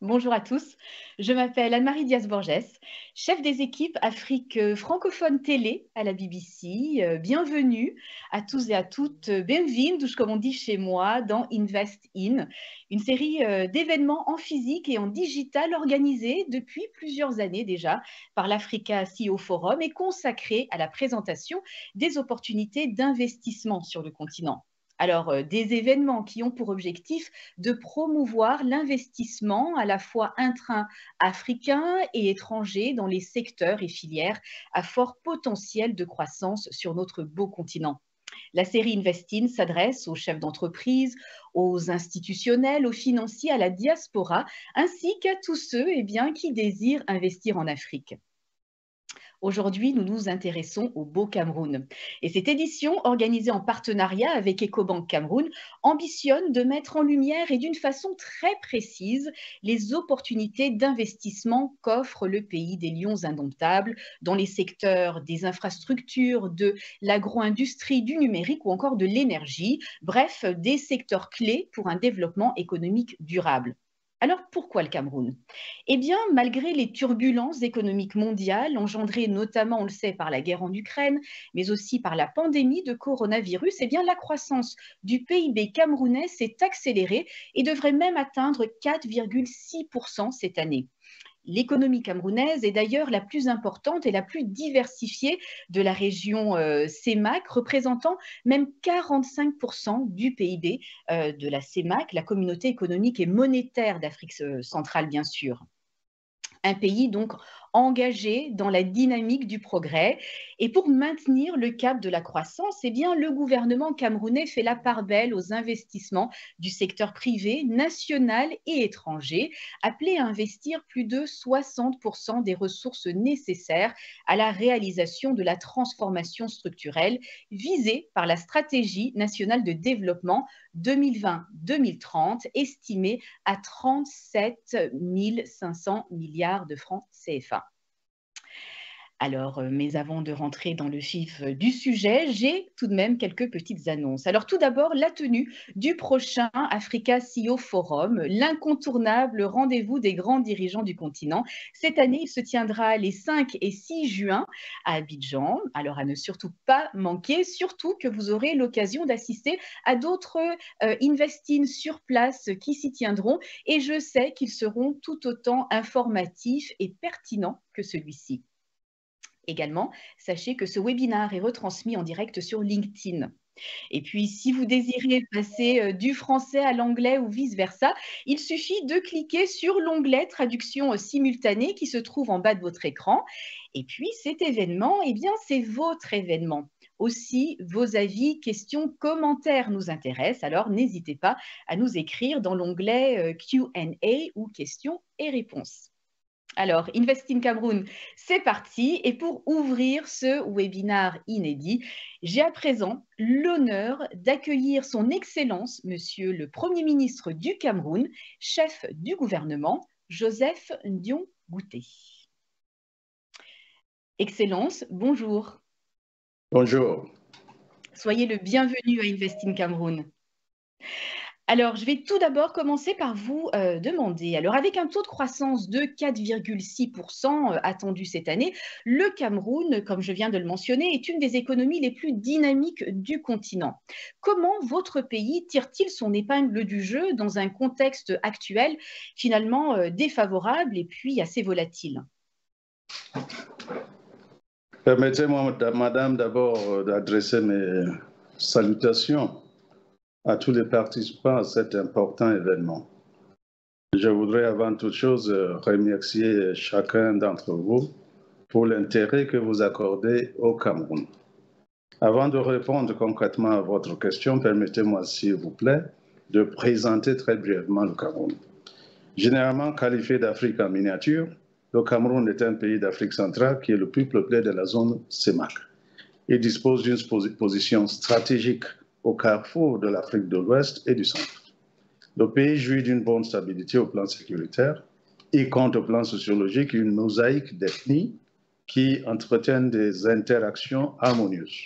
Bonjour à tous, je m'appelle Anne-Marie Diaz-Borges, chef des équipes Afrique francophone télé à la BBC. Bienvenue à tous et à toutes, bem-vindos, comme on dit chez moi, dans Invest In, une série d'événements en physique et en digital organisés depuis plusieurs années déjà par l'Africa CEO Forum et consacrée à la présentation des opportunités d'investissement sur le continent. Alors, des événements qui ont pour objectif de promouvoir l'investissement à la fois intra-africain et étranger dans les secteurs et filières à fort potentiel de croissance sur notre beau continent. La série Investin s'adresse aux chefs d'entreprise, aux institutionnels, aux financiers, à la diaspora, ainsi qu'à tous ceux qui désirent investir en Afrique. Aujourd'hui, nous nous intéressons au Beau Cameroun. Et cette édition, organisée en partenariat avec Ecobank Cameroun, ambitionne de mettre en lumière et d'une façon très précise les opportunités d'investissement qu'offre le pays des lions indomptables dans les secteurs des infrastructures, de l'agro-industrie, du numérique ou encore de l'énergie, bref, des secteurs clés pour un développement économique durable. Alors pourquoi le Cameroun? Eh bien, malgré les turbulences économiques mondiales engendrées notamment, on le sait, par la guerre en Ukraine, mais aussi par la pandémie de coronavirus, eh bien, la croissance du PIB camerounais s'est accélérée et devrait même atteindre 4,6% cette année. L'économie camerounaise est d'ailleurs la plus importante et la plus diversifiée de la région CEMAC, représentant même 45% du PIB de la CEMAC, la communauté économique et monétaire d'Afrique centrale, bien sûr. Un pays donc engagé dans la dynamique du progrès. Et pour maintenir le cap de la croissance, eh bien, le gouvernement camerounais fait la part belle aux investissements du secteur privé, national et étranger, appelé à investir plus de 60% des ressources nécessaires à la réalisation de la transformation structurelle visée par la stratégie nationale de développement 2020-2030, estimée à 37 500 milliards de francs CFA. Alors, mais avant de rentrer dans le vif du sujet, j'ai tout de même quelques petites annonces. Alors, tout d'abord, la tenue du prochain Africa CEO Forum, l'incontournable rendez-vous des grands dirigeants du continent. Cette année, il se tiendra les 5 et 6 juin à Abidjan. Alors, à ne surtout pas manquer, surtout que vous aurez l'occasion d'assister à d'autres Investin sur place qui s'y tiendront. Et je sais qu'ils seront tout autant informatifs et pertinents que celui-ci. Également, sachez que ce webinaire est retransmis en direct sur LinkedIn. Et puis, si vous désirez passer du français à l'anglais ou vice-versa, il suffit de cliquer sur l'onglet traduction simultanée qui se trouve en bas de votre écran. Et puis, cet événement, eh bien, c'est votre événement. Aussi, vos avis, questions, commentaires nous intéressent. Alors, n'hésitez pas à nous écrire dans l'onglet Q&A ou questions et réponses. Alors, Invest in Cameroun, c'est parti. Et pour ouvrir ce webinaire inédit, j'ai à présent l'honneur d'accueillir son Excellence, Monsieur le Premier ministre du Cameroun, chef du gouvernement, Joseph Ndion Gouté. Excellence, bonjour. Bonjour. Soyez le bienvenu à Invest in Cameroun. Alors, je vais tout d'abord commencer par vous demander, alors avec un taux de croissance de 4,6% attendu cette année, le Cameroun, comme je viens de le mentionner, est une des économies les plus dynamiques du continent. Comment votre pays tire-t-il son épingle du jeu dans un contexte actuel finalement défavorable et puis assez volatile? Permettez-moi, madame, d'abord d'adresser mes salutations à tous les participants à cet important événement. Je voudrais avant toute chose remercier chacun d'entre vous pour l'intérêt que vous accordez au Cameroun. Avant de répondre concrètement à votre question, permettez-moi, s'il vous plaît, de présenter très brièvement le Cameroun. Généralement qualifié d'Afrique en miniature, le Cameroun est un pays d'Afrique centrale qui est le plus peuplé de la zone CEMAC. Il dispose d'une position stratégique au carrefour de l'Afrique de l'Ouest et du Centre. Le pays jouit d'une bonne stabilité au plan sécuritaire. Il compte au plan sociologique une mosaïque d'ethnies qui entretiennent des interactions harmonieuses.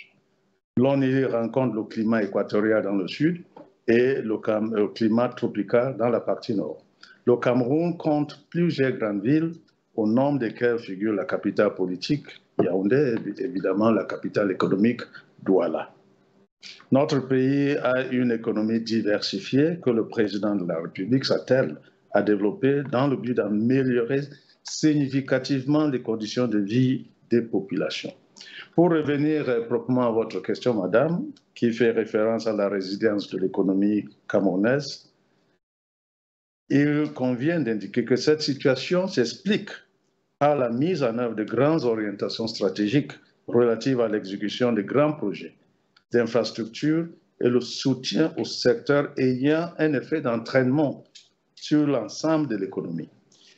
L'on y rencontre le climat équatorial dans le sud et le climat tropical dans la partie nord. Le Cameroun compte plusieurs grandes villes, au nombre desquelles figure la capitale politique, Yaoundé, et évidemment la capitale économique, Douala. Notre pays a une économie diversifiée que le président de la République s'attelle à développer dans le but d'améliorer significativement les conditions de vie des populations. Pour revenir proprement à votre question, madame, qui fait référence à la résilience de l'économie camerounaise, il convient d'indiquer que cette situation s'explique par la mise en œuvre de grandes orientations stratégiques relatives à l'exécution de grands projets d'infrastructures et le soutien au secteur ayant un effet d'entraînement sur l'ensemble de l'économie.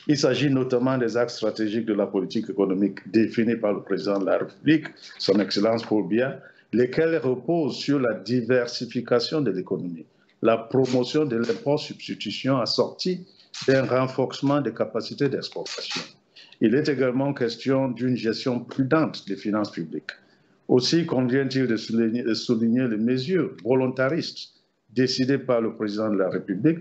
Il s'agit notamment des axes stratégiques de la politique économique définis par le président de la République, son Excellence Paul Biya, lesquels reposent sur la diversification de l'économie, la promotion de l'import-substitution assortie d'un renforcement des capacités d'exportation. Il est également question d'une gestion prudente des finances publiques. Aussi convient-il de souligner les mesures volontaristes décidées par le président de la République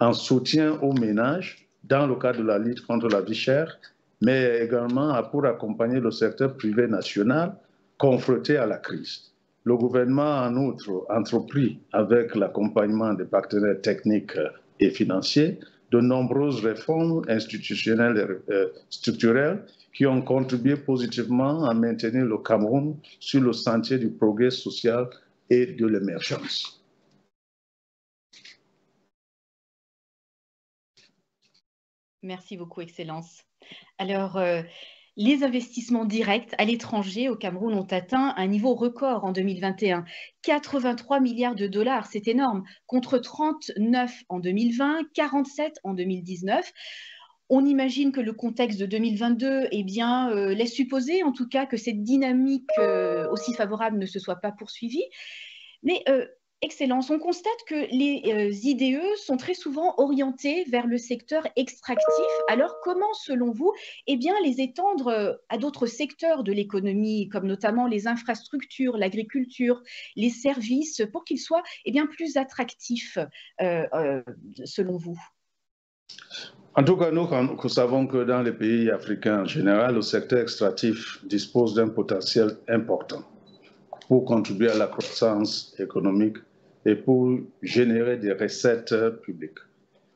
en soutien aux ménages dans le cadre de la lutte contre la vie chère, mais également pour accompagner le secteur privé national confronté à la crise. Le gouvernement a en outre entrepris, avec l'accompagnement des partenaires techniques et financiers, de nombreuses réformes institutionnelles et structurelles qui ont contribué positivement à maintenir le Cameroun sur le sentier du progrès social et de l'émergence. Merci beaucoup, Excellence. Alors, les investissements directs à l'étranger au Cameroun ont atteint un niveau record en 2021. 83 milliards de dollars, c'est énorme, contre 39 en 2020, 47 en 2019. On imagine que le contexte de 2022 laisse supposer en tout cas que cette dynamique aussi favorable ne se soit pas poursuivie. Mais Excellence, on constate que les IDE sont très souvent orientés vers le secteur extractif. Alors comment, selon vous, les étendre à d'autres secteurs de l'économie, comme notamment les infrastructures, l'agriculture, les services, pour qu'ils soient plus attractifs, selon vous? En tout cas, nous savons que dans les pays africains en général, le secteur extractif dispose d'un potentiel important pour contribuer à la croissance économique et pour générer des recettes publiques.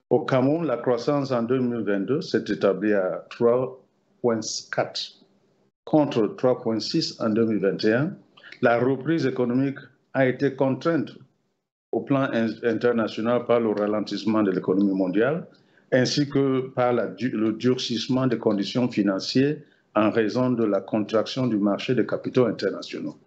Au Cameroun, la croissance en 2022 s'est établie à 3,4 contre 3,6 en 2021. La reprise économique a été contrainte au plan international par le ralentissement de l'économie mondiale, ainsi que par le durcissement des conditions financières en raison de la contraction du marché des capitaux internationaux.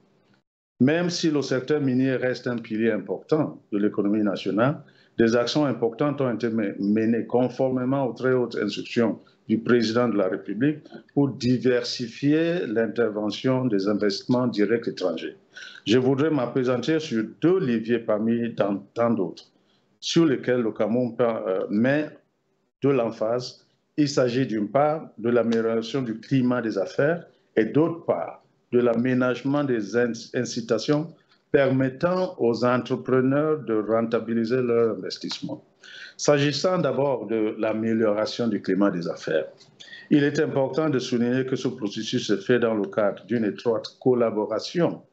Même si le secteur minier reste un pilier important de l'économie nationale, des actions importantes ont été menées conformément aux très hautes instructions du président de la République pour diversifier l'intervention des investissements directs étrangers. Je voudrais m'appesantir sur deux leviers parmi tant d'autres, sur lesquels le Cameroun met de l'emphase. Il s'agit d'une part de l'amélioration du climat des affaires et d'autre part de l'aménagement des incitations permettant aux entrepreneurs de rentabiliser leur investissement. S'agissant d'abord de l'amélioration du climat des affaires, il est important de souligner que ce processus se fait dans le cadre d'une étroite collaboration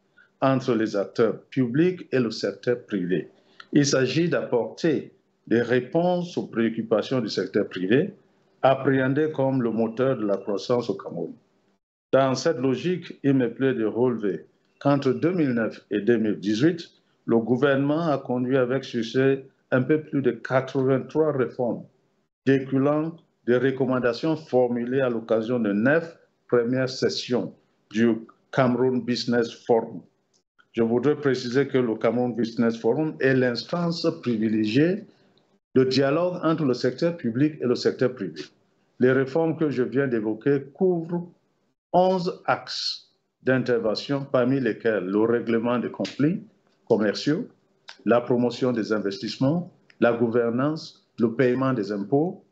entre les acteurs publics et le secteur privé. Il s'agit d'apporter des réponses aux préoccupations du secteur privé, appréhendé comme le moteur de la croissance au Cameroun. Dans cette logique, il me plaît de relever qu'entre 2009 et 2018, le gouvernement a conduit avec succès un peu plus de 83 réformes découlant des recommandations formulées à l'occasion de 9 premières sessions du Cameroun Business Forum. Je voudrais préciser que le Cameroun Business Forum est l'instance privilégiée de dialogue entre le secteur public et le secteur privé. Les réformes que je viens d'évoquer couvrent 11 axes d'intervention, parmi lesquels le règlement des conflits commerciaux, la promotion des investissements, la gouvernance, le paiement des impôts,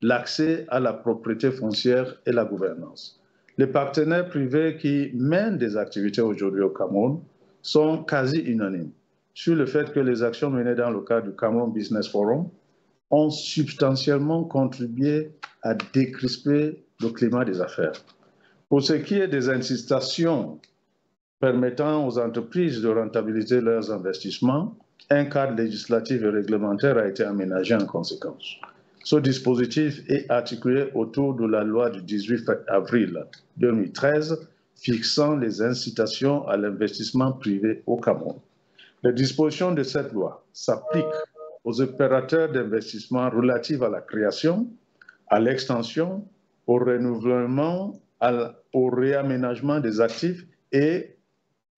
l'accès à la propriété foncière et la gouvernance. Les partenaires privés qui mènent des activités aujourd'hui au Cameroun sont quasi unanimes sur le fait que les actions menées dans le cadre du Cameroun Business Forum ont substantiellement contribué à décrisper le climat des affaires. Pour ce qui est des incitations permettant aux entreprises de rentabiliser leurs investissements, un cadre législatif et réglementaire a été aménagé en conséquence. Ce dispositif est articulé autour de la loi du 18 avril 2013 fixant les incitations à l'investissement privé au Cameroun. Les dispositions de cette loi s'appliquent aux opérateurs d'investissement relatifs à la création, à l'extension, au renouvellement, au réaménagement des actifs et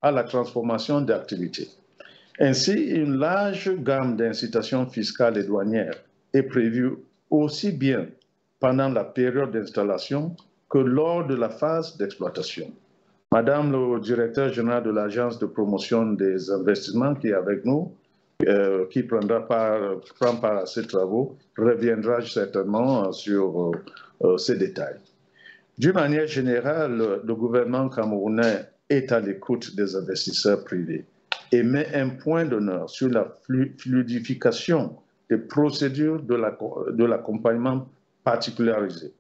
à la transformation d'activités. Ainsi, une large gamme d'incitations fiscales et douanières est prévue aussi bien pendant la période d'installation que lors de la phase d'exploitation. Madame le directeur général de l'Agence de promotion des investissements qui est avec nous, qui prend part à ces travaux, reviendra certainement sur ces détails. D'une manière générale, le gouvernement camerounais est à l'écoute des investisseurs privés et met un point d'honneur sur la fluidification des procédures de l'accompagnement particularisé.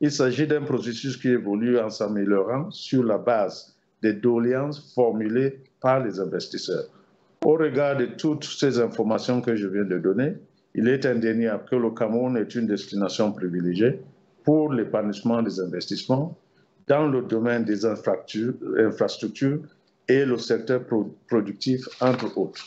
Il s'agit d'un processus qui évolue en s'améliorant sur la base des doléances formulées par les investisseurs. Au regard de toutes ces informations que je viens de donner, il est indéniable que le Cameroun est une destination privilégiée pour l'épanouissement des investissements dans le domaine des infrastructures et le secteur productif, entre autres.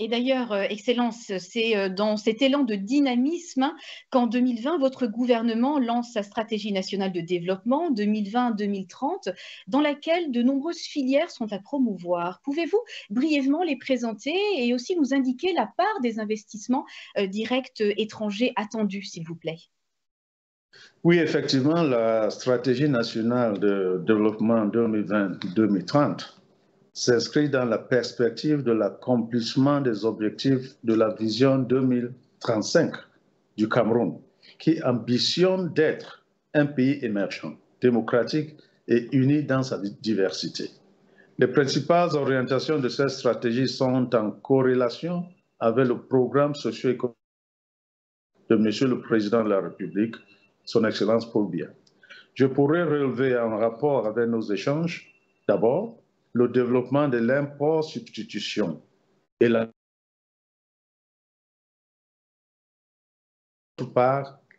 Et d'ailleurs, Excellence, c'est dans cet élan de dynamisme qu'en 2020, votre gouvernement lance sa stratégie nationale de développement 2020-2030, dans laquelle de nombreuses filières sont à promouvoir. Pouvez-vous brièvement les présenter et aussi nous indiquer la part des investissements directs étrangers attendus, s'il vous plaît? Oui, effectivement, la stratégie nationale de développement 2020-2030 s'inscrit dans la perspective de l'accomplissement des objectifs de la vision 2035 du Cameroun, qui ambitionne d'être un pays émergent, démocratique et uni dans sa diversité. Les principales orientations de cette stratégie sont en corrélation avec le programme socio-économique de M. le Président de la République, Son Excellence Paul Biya. Je pourrais relever en rapport avec nos échanges, d'abord, le développement de l'import-substitution et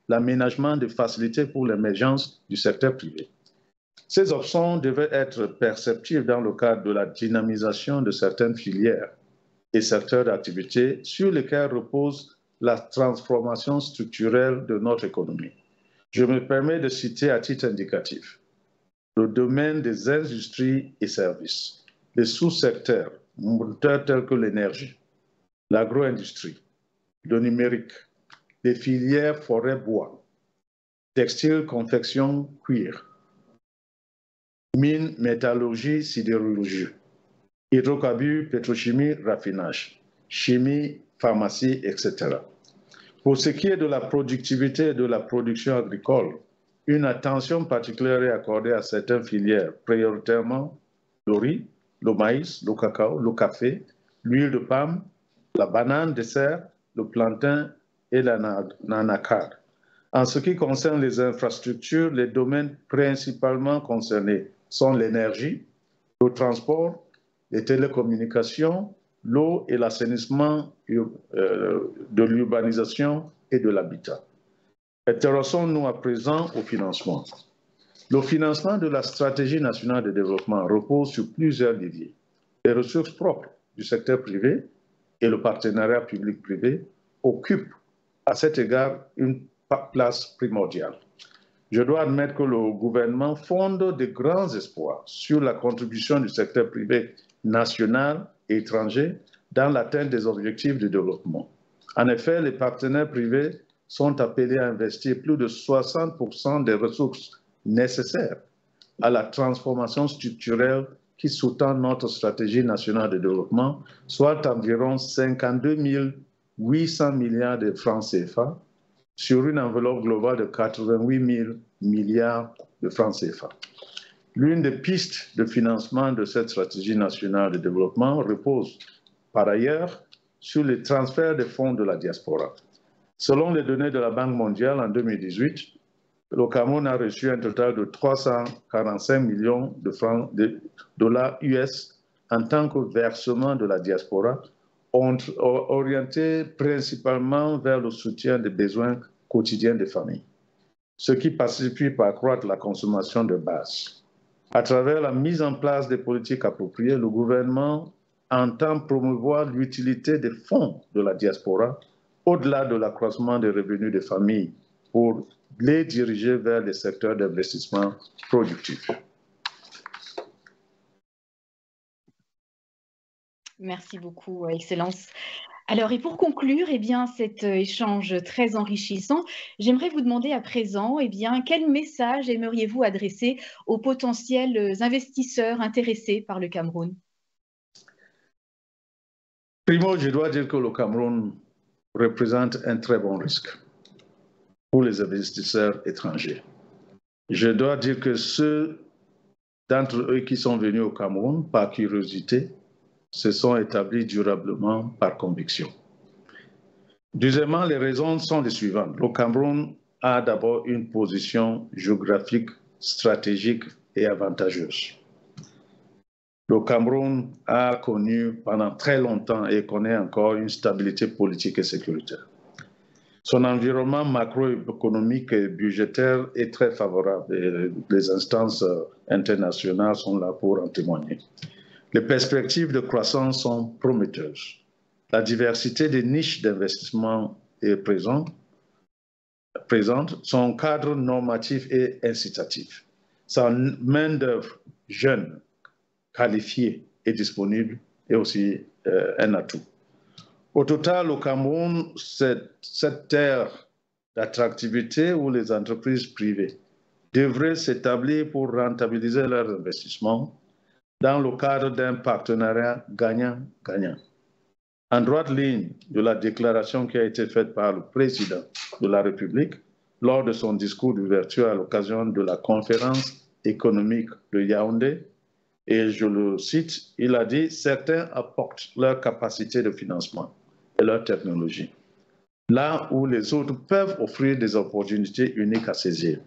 l'aménagement des facilités pour l'émergence du secteur privé. Ces options devaient être perceptibles dans le cadre de la dynamisation de certaines filières et secteurs d'activité sur lesquels repose la transformation structurelle de notre économie. Je me permets de citer à titre indicatif le domaine des industries et services, les sous-secteurs moteurs tels que l'énergie, l'agro-industrie, le numérique, les filières forêt-bois, textile, confection, cuir, mines, métallurgie, sidérurgie, hydrocarbures, pétrochimie, raffinage, chimie, pharmacie, etc. Pour ce qui est de la productivité et de la production agricole, une attention particulière est accordée à certaines filières, prioritairement le riz, le maïs, le cacao, le café, l'huile de palme, la banane dessert, le plantain et l'anacarde. En ce qui concerne les infrastructures, les domaines principalement concernés sont l'énergie, le transport, les télécommunications, l'eau et l'assainissement de l'urbanisation et de l'habitat. Intéressons-nous à présent au financement. Le financement de la stratégie nationale de développement repose sur plusieurs leviers. Les ressources propres du secteur privé et le partenariat public-privé occupent à cet égard une place primordiale. Je dois admettre que le gouvernement fonde de grands espoirs sur la contribution du secteur privé national et étranger dans l'atteinte des objectifs de développement. En effet, les partenaires privés sont appelés à investir plus de 60% des ressources nécessaires à la transformation structurelle qui sous-tend notre stratégie nationale de développement, soit environ 52 800 milliards de francs CFA sur une enveloppe globale de 88 000 milliards de francs CFA. L'une des pistes de financement de cette stratégie nationale de développement repose par ailleurs sur les transferts des fonds de la diaspora. Selon les données de la Banque mondiale en 2018, le Cameroun a reçu un total de 345 millions de francs de dollars US en tant que versement de la diaspora, orienté principalement vers le soutien des besoins quotidiens des familles, ce qui participe à accroître la consommation de base. À travers la mise en place des politiques appropriées, le gouvernement entend promouvoir l'utilité des fonds de la diaspora au-delà de l'accroissement des revenus des familles pour les diriger vers les secteurs d'investissement productifs. Merci beaucoup, Excellence. Alors, et pour conclure, eh bien, cet échange très enrichissant, j'aimerais vous demander à présent, eh bien, quel message aimeriez-vous adresser aux potentiels investisseurs intéressés par le Cameroun? Primo, je dois dire que le Cameroun représente un très bon risque pour les investisseurs étrangers. Je dois dire que ceux d'entre eux qui sont venus au Cameroun par curiosité se sont établis durablement par conviction. Deuxièmement, les raisons sont les suivantes. Le Cameroun a d'abord une position géographique, stratégique et avantageuse. Le Cameroun a connu pendant très longtemps et connaît encore une stabilité politique et sécuritaire. Son environnement macroéconomique et budgétaire est très favorable et les instances internationales sont là pour en témoigner. Les perspectives de croissance sont prometteuses. La diversité des niches d'investissement est présente. Son cadre normatif est incitatif. Sa main-d'œuvre jeune, qualifiée et disponible est aussi un atout. Au total, au Cameroun, cette terre d'attractivité où les entreprises privées devraient s'établir pour rentabiliser leurs investissements dans le cadre d'un partenariat gagnant-gagnant. En droite ligne de la déclaration qui a été faite par le président de la République lors de son discours d'ouverture à l'occasion de la conférence économique de Yaoundé, et je le cite, il a dit « Certains apportent leur capacité de financement et leur technologie, là où les autres peuvent offrir des opportunités uniques à saisir,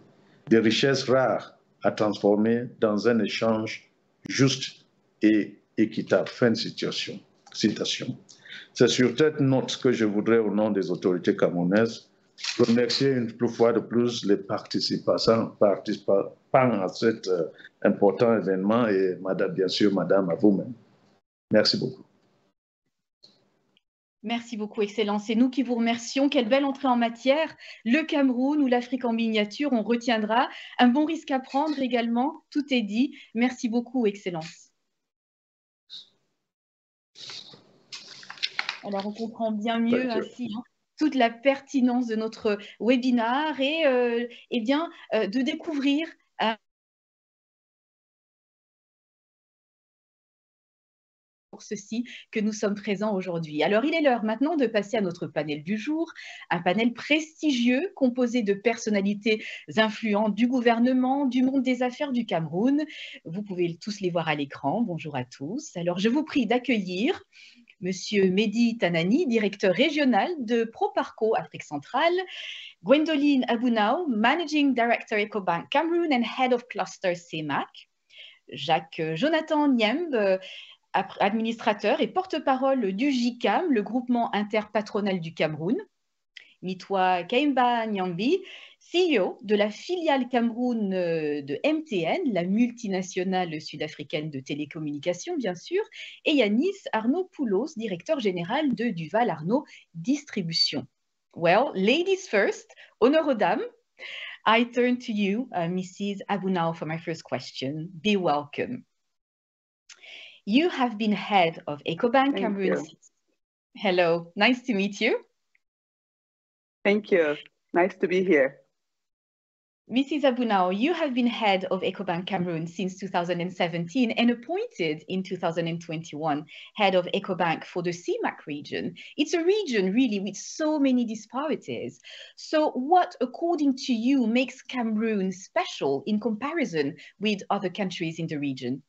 des richesses rares à transformer dans un échange juste et équitable. » Fin de citation. C'est sur cette note que je voudrais, au nom des autorités camerounaises, remercier une fois de plus les participants à cet important événement et bien sûr, madame, à vous-même. Merci beaucoup. Merci beaucoup, Excellence. C'est nous qui vous remercions. Quelle belle entrée en matière. Le Cameroun ou l'Afrique en miniature, on retiendra. Un bon risque à prendre également. Tout est dit. Merci beaucoup, Excellence. Alors, on comprend bien mieux ainsi toute la pertinence de notre webinaire et eh bien, de découvrir pour ceci que nous sommes présents aujourd'hui. Alors, il est l'heure maintenant de passer à notre panel du jour, un panel prestigieux composé de personnalités influentes du gouvernement, du monde des affaires du Cameroun. Vous pouvez tous les voir à l'écran. Bonjour à tous. Alors, je vous prie d'accueillir Monsieur Mehdi Tanani, directeur régional de Proparco Afrique centrale, Gwendoline Abunao, Managing Director Ecobank Cameroon and Head of Cluster CEMAC, Jacques Jonathan Niemb, administrateur et porte-parole du GICAM, le groupement interpatronal du Cameroun, Mitwa Kaimba Nyambi, CEO de la filiale Cameroun de MTN, la multinationale sud-africaine de télécommunications, bien sûr, et Yanis Arnaud-Poulos, directeur général de Duval Arnaud Distribution. Well, ladies first, honneur aux dames. I turn to you, Mrs. Abunao, for my first question. Be welcome. You have been head of Ecobank Cameroon. Hello, nice to meet you. Thank you. Nice to be here. Mrs. Abunao, you have been head of Ecobank Cameroon since 2017 and appointed in 2021 head of Ecobank for the CEMAC region. It's a region really with so many disparities. So what, according to you, makes Cameroon special in comparison with other countries in the region?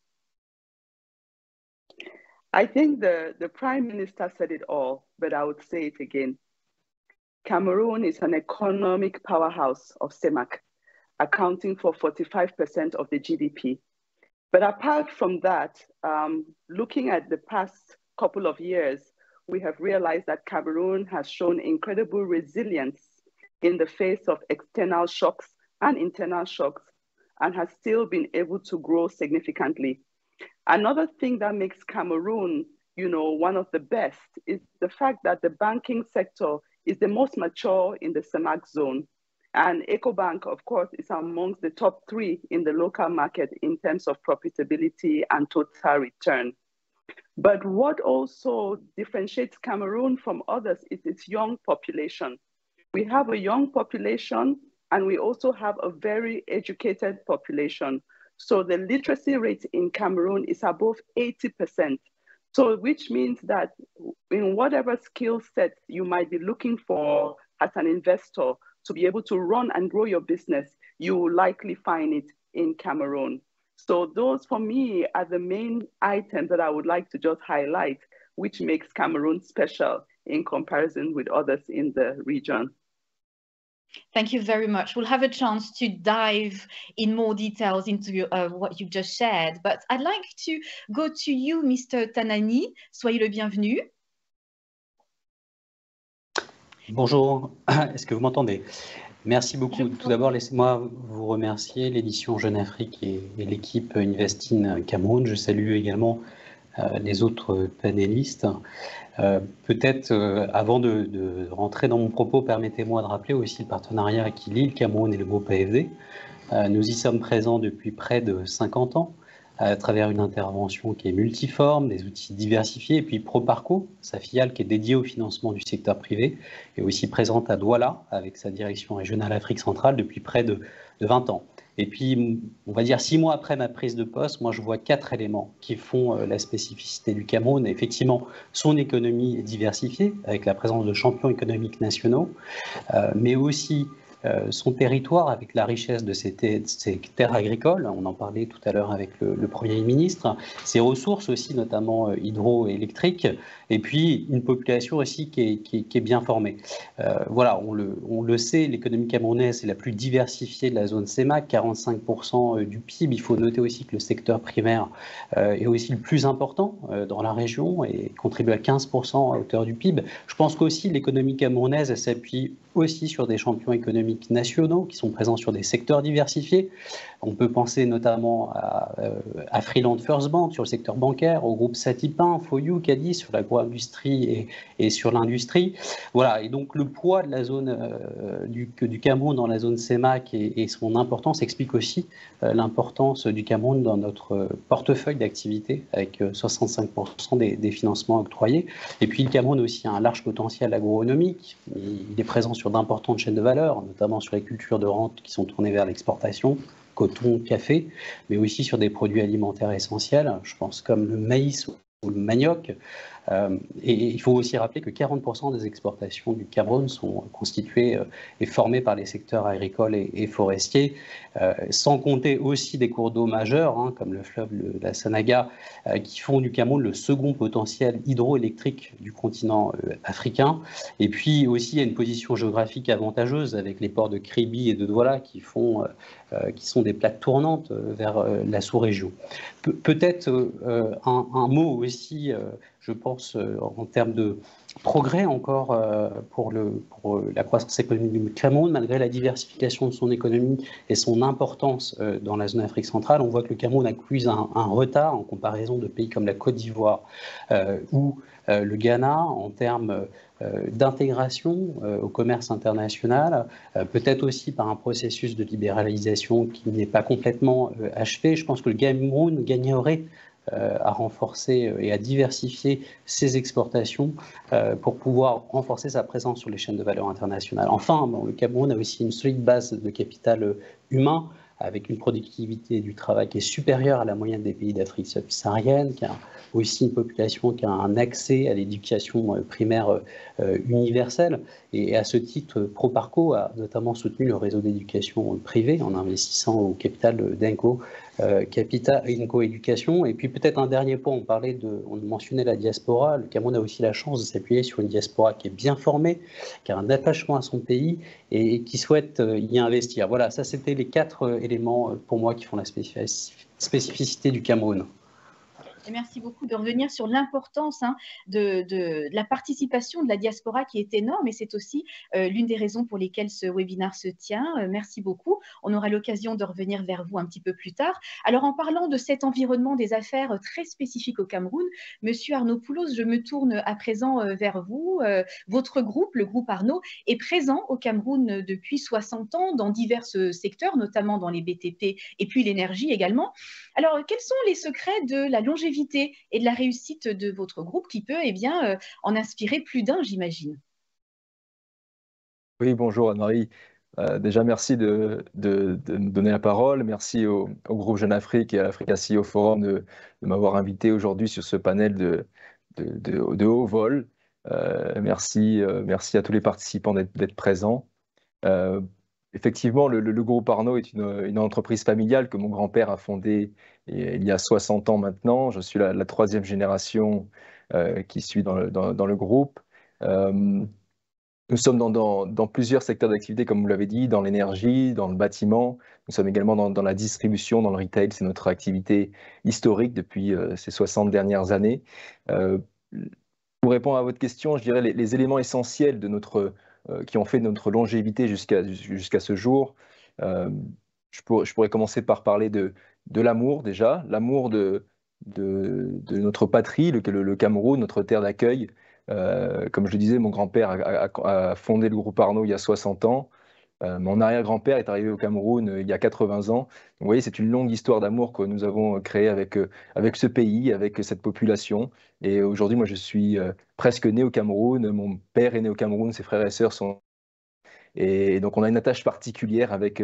I think the Prime Minister said it all. but I would say it again. Cameroon is an economic powerhouse of CEMAC, accounting for 45% of the GDP. But apart from that, looking at the past couple of years, we have realized that Cameroon has shown incredible resilience in the face of external shocks and internal shocks, and has still been able to grow significantly. Another thing that makes Cameroon, one of the best is the fact that the banking sector is the most mature in the CEMAC zone. And EcoBank, of course, is amongst the top 3 in the local market in terms of profitability and total return. But what also differentiates Cameroon from others is its young population. We have a young population, and we also have a very educated population. So the literacy rate in Cameroon is above 80%. So which means that in whatever skill set you might be looking for as an investor to be able to run and grow your business, you will likely find it in Cameroon. So those for me are the main items that I would like to just highlight, which makes Cameroon special in comparison with others in the region. Thank you very much. We'll have a chance to dive in more details into what you've just shared, but I'd like to go to you, Mr. Tanani. Soyez le bienvenu. Bonjour, est-ce que vous m'entendez? Merci beaucoup. Tout d'abord, laissez-moi vous remercier, l'édition Jeune Afrique et l'équipe Invest in Cameroun. Je salue également les autres panélistes. Peut-être, avant de rentrer dans mon propos, permettez-moi de rappeler aussi le partenariat qui lie le Cameroun et le groupe AFD. Nous y sommes présents depuis près de 50 ans, à travers une intervention qui est multiforme, des outils diversifiés, et puis ProParco, sa filiale qui est dédiée au financement du secteur privé, est aussi présente à Douala, avec sa direction régionale Afrique centrale, depuis près de 20 ans. Et puis, on va dire 6 mois après ma prise de poste, moi je vois 4 éléments qui font la spécificité du Cameroun. Effectivement, son économie est diversifiée, avec la présence de champions économiques nationaux, mais aussi son territoire avec la richesse de ses terres agricoles, on en parlait tout à l'heure avec le Premier ministre, ses ressources aussi, notamment hydroélectriques, et puis une population aussi qui est bien formée. Voilà, on le sait, l'économie camerounaise est la plus diversifiée de la zone CEMAC, 45% du PIB. Il faut noter aussi que le secteur primaire est aussi le plus important dans la région et contribue à 15% à hauteur du PIB. Je pense qu'aussi l'économie camerounaise s'appuie aussi sur des champions économiques nationaux qui sont présents sur des secteurs diversifiés. On peut penser notamment à Freeland First Bank sur le secteur bancaire, au groupe Satipin, Foyou, Cadiz sur l'agro-industrie et sur l'industrie. Voilà, et donc le poids de la zone du Cameroun dans la zone CEMAC et son importance explique aussi l'importance du Cameroun dans notre portefeuille d'activité avec 65% des financements octroyés. Et puis le Cameroun aussi a un large potentiel agronomique. Il est présent sur d'importantes chaînes de valeur, notamment sur les cultures de rente qui sont tournées vers l'exportation, coton, café, mais aussi sur des produits alimentaires essentiels, je pense comme le maïs ou le manioc. Et il faut aussi rappeler que 40% des exportations du Cameroun sont constituées et formées par les secteurs agricoles et forestiers, sans compter aussi des cours d'eau majeurs, hein, comme le fleuve la Sanaga, qui font du Cameroun le second potentiel hydroélectrique du continent africain. Et puis aussi, il y a une position géographique avantageuse avec les ports de Kribi et de Douala qui sont des plaques tournantes vers la sous-région. Peut-être un mot aussi, je pense, en termes de progrès encore pour la croissance économique du Cameroun, malgré la diversification de son économie et son importance dans la zone Afrique centrale. On voit que le Cameroun accuse un retard en comparaison de pays comme la Côte d'Ivoire ou le Ghana en termes d'intégration au commerce international, peut-être aussi par un processus de libéralisation qui n'est pas complètement achevé. Je pense que le Cameroun gagnerait à renforcer et à diversifier ses exportations pour pouvoir renforcer sa présence sur les chaînes de valeur internationales. Enfin, le Cameroun a aussi une solide base de capital humain avec une productivité du travail qui est supérieure à la moyenne des pays d'Afrique subsaharienne, qui a aussi une population qui a un accès à l'éducation primaire universelle. Et à ce titre, Proparco a notamment soutenu le réseau d'éducation privée en investissant au capital d'Enco Capita Inco Éducation. Et puis peut-être un dernier point, on mentionnait la diaspora. Le Cameroun a aussi la chance de s'appuyer sur une diaspora qui est bien formée, qui a un attachement à son pays et qui souhaite y investir. Voilà, ça c'était les 4 éléments pour moi qui font la spécificité du Cameroun. Et merci beaucoup de revenir sur l'importance de la participation de la diaspora qui est énorme et c'est aussi l'une des raisons pour lesquelles ce webinaire se tient. Merci beaucoup. On aura l'occasion de revenir vers vous un petit peu plus tard. Alors en parlant de cet environnement des affaires très spécifique au Cameroun, Monsieur Arnaud-Poulos, je me tourne à présent vers vous. Votre groupe, le groupe Arnaud, est présent au Cameroun depuis 60 ans dans divers secteurs, notamment dans les BTP et puis l'énergie également. Alors, quels sont les secrets de la longévité et de la réussite de votre groupe qui peut en inspirer plus d'un, j'imagine? Oui, bonjour Anne-Marie. Déjà, merci de me donner la parole. Merci au groupe Jeune Afrique et à l'Africa CEO Forum de m'avoir invité aujourd'hui sur ce panel de haut vol. Merci à tous les participants d'être présents. Effectivement, le groupe Arnaud est une entreprise familiale que mon grand-père a fondée il y a 60 ans maintenant. Je suis la 3e génération qui suit dans le groupe. Nous sommes dans plusieurs secteurs d'activité, comme vous l'avez dit, dans l'énergie, dans le bâtiment. Nous sommes également dans la distribution, dans le retail. C'est notre activité historique depuis ces 60 dernières années. Pour répondre à votre question, je dirais les éléments essentiels qui ont fait notre longévité jusqu'à ce jour. Je pourrais commencer par parler de l'amour déjà, l'amour de notre patrie, le Cameroun, notre terre d'accueil. Comme je le disais, mon grand-père a fondé le groupe Arnaud il y a 60 ans. Mon arrière-grand-père est arrivé au Cameroun il y a 80 ans. Donc, vous voyez, c'est une longue histoire d'amour que nous avons créée avec ce pays, avec cette population. Et aujourd'hui, moi, je suis presque né au Cameroun. Mon père est né au Cameroun, ses frères et sœurs sont... Et donc, on a une attache particulière avec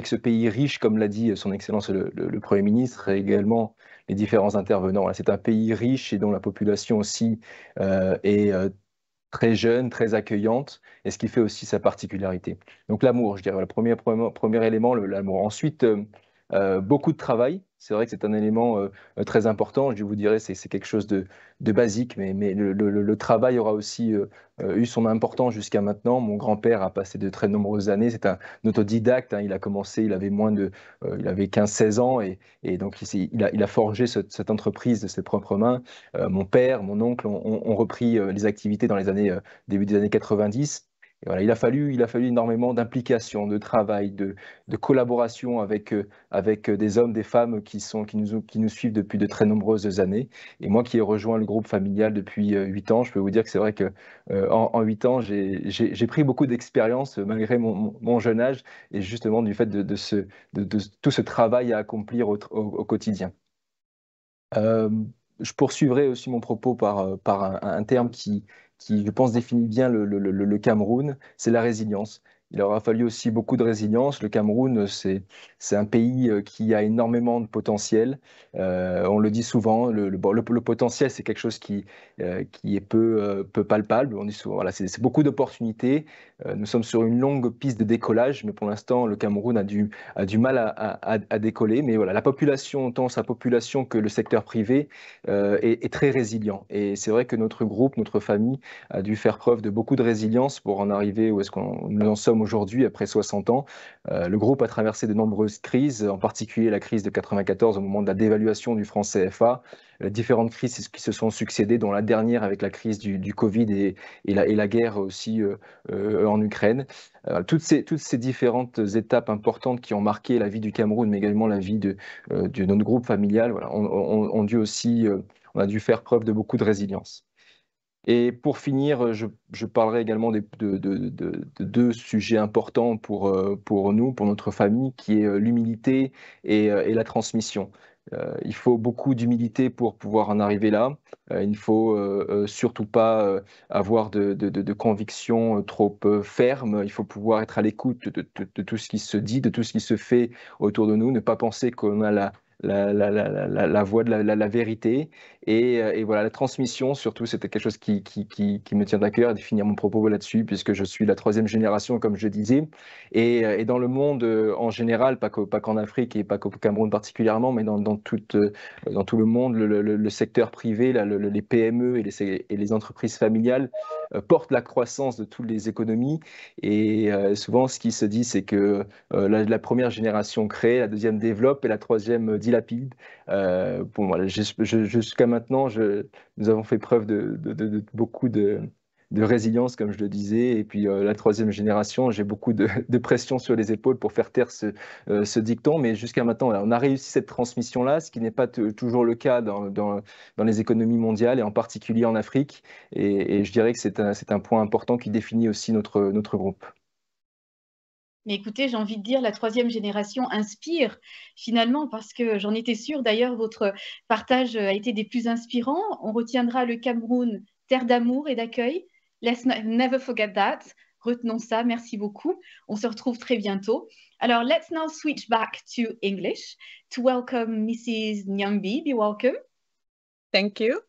ce pays riche, comme l'a dit son Excellence le Premier ministre, et également les différents intervenants. C'est un pays riche et dont la population aussi est très jeune, très accueillante, et ce qui fait aussi sa particularité. Donc l'amour, je dirais, le premier élément, l'amour. Ensuite, beaucoup de travail. C'est vrai que c'est un élément très important. Je vous dirais, c'est quelque chose de basique, mais le travail aura aussi eu son importance jusqu'à maintenant. Mon grand-père a passé de très nombreuses années. C'est un autodidacte. Il a commencé, il avait il avait 15-16 ans, et donc il a forgé cette entreprise de ses propres mains. Mon père, mon oncle ont repris les activités dans début des années 90. Et voilà, il a fallu énormément d'implication, de travail, de collaboration avec des hommes, des femmes qui nous suivent depuis de très nombreuses années. Et moi qui ai rejoint le groupe familial depuis 8 ans, je peux vous dire que c'est vrai que en 8 ans, j'ai pris beaucoup d'expérience malgré mon jeune âge et justement du fait de tout ce travail à accomplir au quotidien. Je poursuivrai aussi mon propos par un terme qui, je pense, définit bien le Cameroun, c'est la résilience. Il aura fallu aussi beaucoup de résilience. Le Cameroun, c'est un pays qui a énormément de potentiel. On le dit souvent, le potentiel, c'est quelque chose qui est peu palpable. On dit souvent, voilà, c'est beaucoup d'opportunités. Nous sommes sur une longue piste de décollage, mais pour l'instant, le Cameroun a du mal à décoller. Mais voilà, la population, tant sa population que le secteur privé, est très résilient. Et c'est vrai que notre groupe, notre famille, a dû faire preuve de beaucoup de résilience pour en arriver où est-ce qu'on nous en sommes aujourd'hui, après 60 ans. Le groupe a traversé de nombreuses crises, en particulier la crise de 94 au moment de la dévaluation du franc CFA, différentes crises qui se sont succédées, dont la dernière avec la crise du Covid et la guerre aussi en Ukraine. Toutes ces différentes étapes importantes qui ont marqué la vie du Cameroun, mais également la vie de notre groupe familial, voilà, on a dû faire preuve de beaucoup de résilience. Et pour finir, je parlerai également de 2 sujets importants pour nous, pour notre famille, qui est l'humilité et la transmission. il faut beaucoup d'humilité pour pouvoir en arriver là. Il ne faut surtout pas avoir de convictions trop fermes. Il faut pouvoir être à l'écoute de tout ce qui se dit, de tout ce qui se fait autour de nous, ne pas penser qu'on a la voie de la vérité. Et voilà, la transmission, surtout, c'était quelque chose qui me tient à cœur, de finir mon propos là-dessus, puisque je suis la 3e génération, comme je disais. Et dans le monde en général, pas qu'en Afrique et pas qu'au Cameroun particulièrement, mais dans tout le monde, le secteur privé, les PME et les entreprises familiales portent la croissance de toutes les économies. Et souvent, ce qui se dit, c'est que la première génération crée, la deuxième développe et la troisième dilapide. Bon, voilà, jusqu'à maintenant, nous avons fait preuve de beaucoup de résilience, comme je le disais. Et puis la 3e génération, j'ai beaucoup de pression sur les épaules pour faire taire ce dicton. Mais jusqu'à maintenant, voilà, on a réussi cette transmission-là, ce qui n'est pas toujours le cas dans les économies mondiales et en particulier en Afrique. Et je dirais que c'est un point important qui définit aussi notre groupe. Mais écoutez, j'ai envie de dire, la 3e génération inspire finalement, parce que j'en étais sûre. D'ailleurs, votre partage a été des plus inspirants. On retiendra le Cameroun, terre d'amour et d'accueil. Let's never forget that. Retenons ça. Merci beaucoup. On se retrouve très bientôt. Alors, let's now switch back to English to welcome Mrs. Nyambi. Be welcome. Thank you.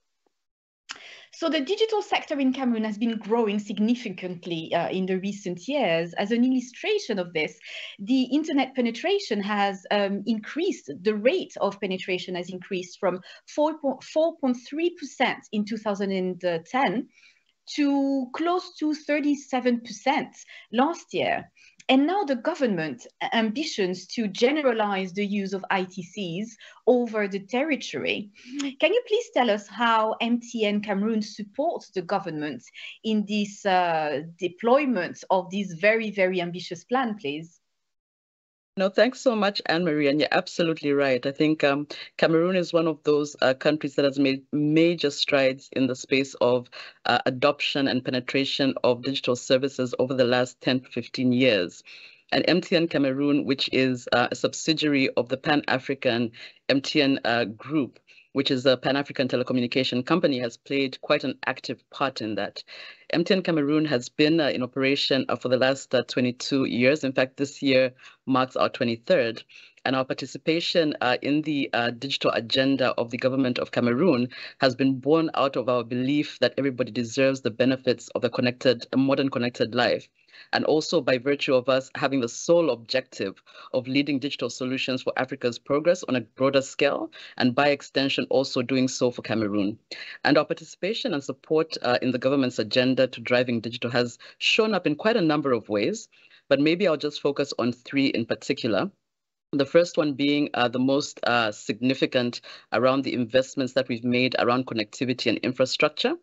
So the digital sector in Cameroon has been growing significantly in the recent years. As an illustration of this, the internet penetration has increased. The rate of penetration has increased from 4.3% in 2010 to close to 37% last year. And now the government ambitions to generalize the use of ITCs over the territory. Can you please tell us how MTN Cameroon supports the government in this deployment of this very, very ambitious plan, please? No, thanks so much, Anne-Marie, and you're absolutely right. I think Cameroon is one of those countries that has made major strides in the space of adoption and penetration of digital services over the last 10 to 15 years. And MTN Cameroon, which is a subsidiary of the Pan-African MTN Group, which is a Pan-African telecommunication company, has played quite an active part in that. MTN Cameroon has been in operation for the last 22 years. In fact, this year marks our 23rd. And our participation in the digital agenda of the government of Cameroon has been born out of our belief that everybody deserves the benefits of a modern connected life. And also by virtue of us having the sole objective of leading digital solutions for Africa's progress on a broader scale, and by extension also doing so for Cameroon. And our participation and support in the government's agenda to driving digital has shown up in quite a number of ways, but maybe I'll just focus on 3 in particular. The first one being the most significant around the investments that we've made around connectivity and infrastructure.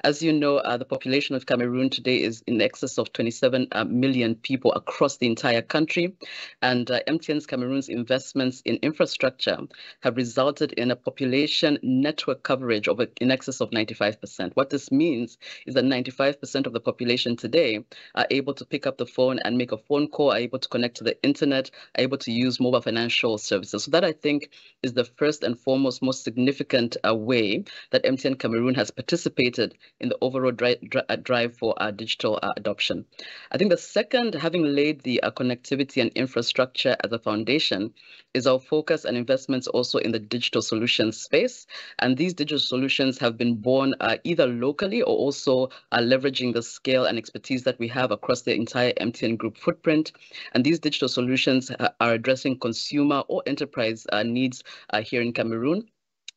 As you know, the population of Cameroon today is in excess of 27 million people across the entire country. And MTN's Cameroon's investments in infrastructure have resulted in a population network coverage of in excess of 95%. What this means is that 95% of the population today are able to pick up the phone and make a phone call, are able to connect to the internet, are able to use mobile financial services. So that, I think, is the first and foremost most significant way that MTN Cameroon has participated in the overall drive for digital adoption. I think the second, having laid the connectivity and infrastructure as a foundation, is our focus and investments also in the digital solutions space. And these digital solutions have been born either locally or also leveraging the scale and expertise that we have across the entire MTN Group footprint. And these digital solutions are addressing consumer or enterprise needs here in Cameroon.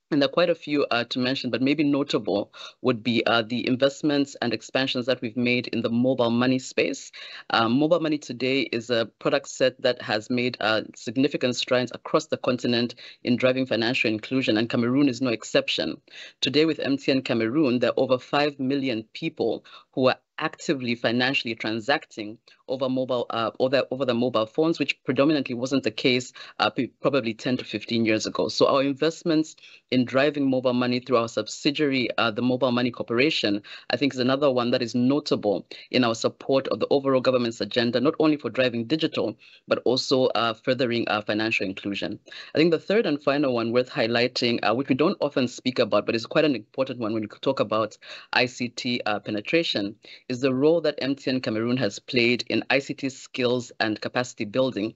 And there are quite a few to mention, but maybe notable would be the investments and expansions that we've made in the mobile money space. Mobile money today is a product set that has made significant strides across the continent in driving financial inclusion, and Cameroon is no exception. Today with MTN Cameroon, there are over 5 million people who are actively financially transacting over mobile over the mobile phones, which predominantly wasn't the case probably 10 to 15 years ago. So our investments in driving mobile money through our subsidiary, the Mobile Money Corporation, I think is another one that is notable in our support of the overall government's agenda, not only for driving digital, but also furthering financial inclusion. I think the third and final one worth highlighting, which we don't often speak about, but is quite an important one when we talk about ICT penetration, is the role that MTN Cameroon has played in ICT skills and capacity building,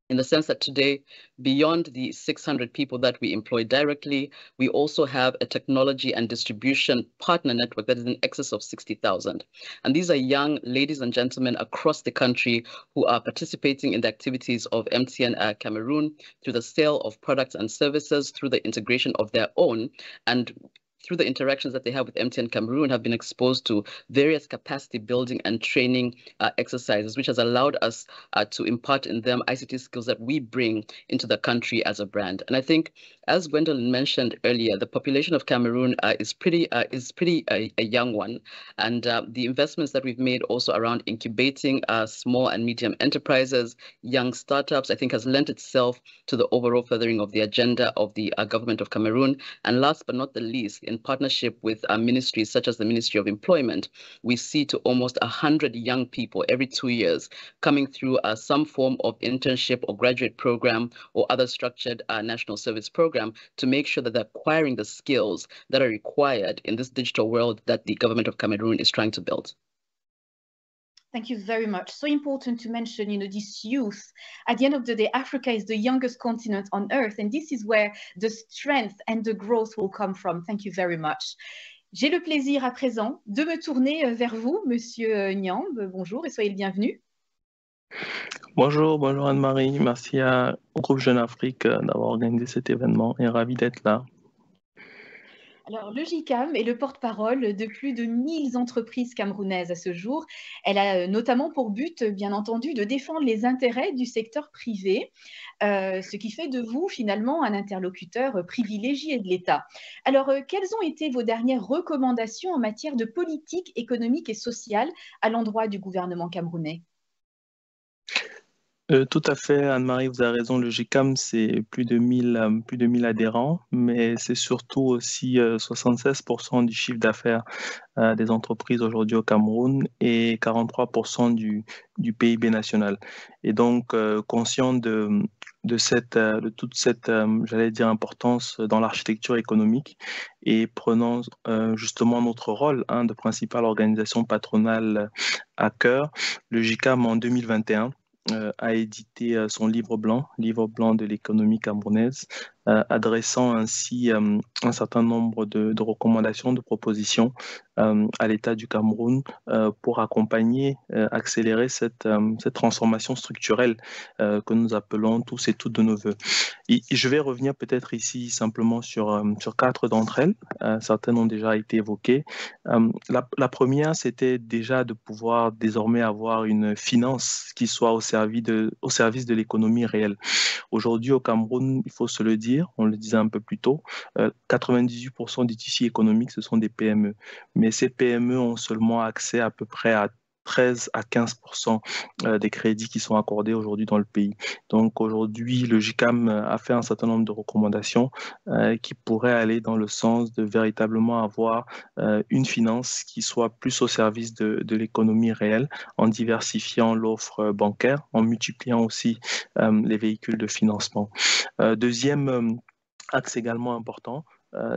in the sense that today, beyond the 600 people that we employ directly, we also have a technology and distribution partner network that is in excess of 60,000. And these are young ladies and gentlemen across the country who are participating in the activities of MTN Cameroon through the sale of products and services, through the integration of their own, and through the interactions that they have with MTN Cameroon, have been exposed to various capacity building and training exercises, which has allowed us to impart in them ICT skills that we bring into the country as a brand. And I think, as Gwendolyn mentioned earlier, the population of Cameroon is pretty a young one. And the investments that we've made also around incubating small and medium enterprises, young startups, I think has lent itself to the overall furthering of the agenda of the government of Cameroon. And last but not the least, in partnership with ministries such as the Ministry of Employment, we see to almost 100 young people every 2 years coming through some form of internship or graduate program or other structured national service program to make sure that they're acquiring the skills that are required in this digital world that the government of Cameroon is trying to build. Thank you very much. So important to mention, this youth. At the end of the day, Africa is the youngest continent on earth, and this is where the strength and the growth will come from. Thank you very much. J'ai le plaisir à présent de me tourner vers vous, Monsieur Nyambe. Bonjour et soyez le bienvenu. Bonjour Anne-Marie. Merci au groupe Jeune Afrique d'avoir organisé cet événement et ravi d'être là. Alors, le JICAM est le porte-parole de plus de 1000 entreprises camerounaises à ce jour. Elle a notamment pour but, bien entendu, de défendre les intérêts du secteur privé, ce qui fait de vous, finalement, un interlocuteur privilégié de l'État. Alors, quelles ont été vos dernières recommandations en matière de politique économique et sociale à l'endroit du gouvernement camerounais ? Tout à fait, Anne-Marie, vous avez raison. Le GICAM, c'est plus de 1000 adhérents, mais c'est surtout aussi 76% du chiffre d'affaires des entreprises aujourd'hui au Cameroun et 43% du PIB national. Et donc, conscient de toute cette, j'allais dire, importance dans l'architecture économique et prenant justement notre rôle de principale organisation patronale à cœur, le GICAM en 2021 a édité son livre blanc de l'économie camerounaise, adressant ainsi un certain nombre de recommandations, de propositions à l'État du Cameroun pour accompagner, accélérer cette transformation structurelle que nous appelons tous et toutes de nos voeux. Et je vais revenir peut-être ici simplement sur 4 d'entre elles. Certaines ont déjà été évoquées. La première, c'était déjà de pouvoir désormais avoir une finance qui soit au service de l'économie réelle. Aujourd'hui, au Cameroun, il faut se le dire, on le disait un peu plus tôt, 98% du tissu économique, ce sont des PME. Mais ces PME ont seulement accès à peu près à 13 à 15% des crédits qui sont accordés aujourd'hui dans le pays. Donc aujourd'hui, le GICAM a fait un certain nombre de recommandations qui pourraient aller dans le sens de véritablement avoir une finance qui soit plus au service de l'économie réelle, en diversifiant l'offre bancaire, en multipliant aussi les véhicules de financement. Deuxième axe également important,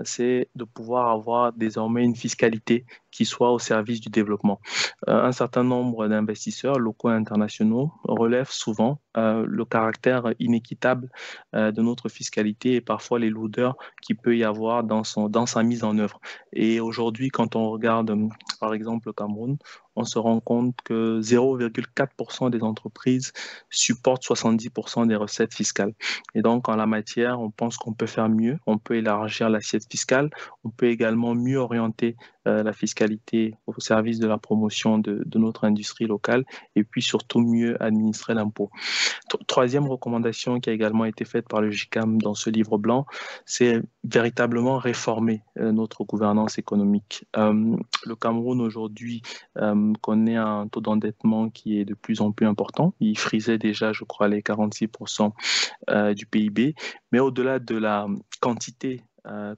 c'est de pouvoir avoir désormais une fiscalité qui soit au service du développement. Un certain nombre d'investisseurs locaux et internationaux relèvent souvent le caractère inéquitable de notre fiscalité et parfois les lourdeurs qu'il peut y avoir dans sa mise en œuvre. Et aujourd'hui, quand on regarde par exemple le Cameroun, on se rend compte que 0,4% des entreprises supportent 70% des recettes fiscales. Et donc, en la matière, on pense qu'on peut faire mieux, on peut élargir l'assiette fiscale, on peut également mieux orienter la fiscalité fiscalité au service de la promotion de notre industrie locale et puis surtout mieux administrer l'impôt. Troisième recommandation qui a également été faite par le GICAM dans ce livre blanc, c'est véritablement réformer notre gouvernance économique. Le Cameroun aujourd'hui connaît un taux d'endettement qui est de plus en plus important. Il frisait déjà, je crois, les 46% du PIB, mais au-delà de la quantité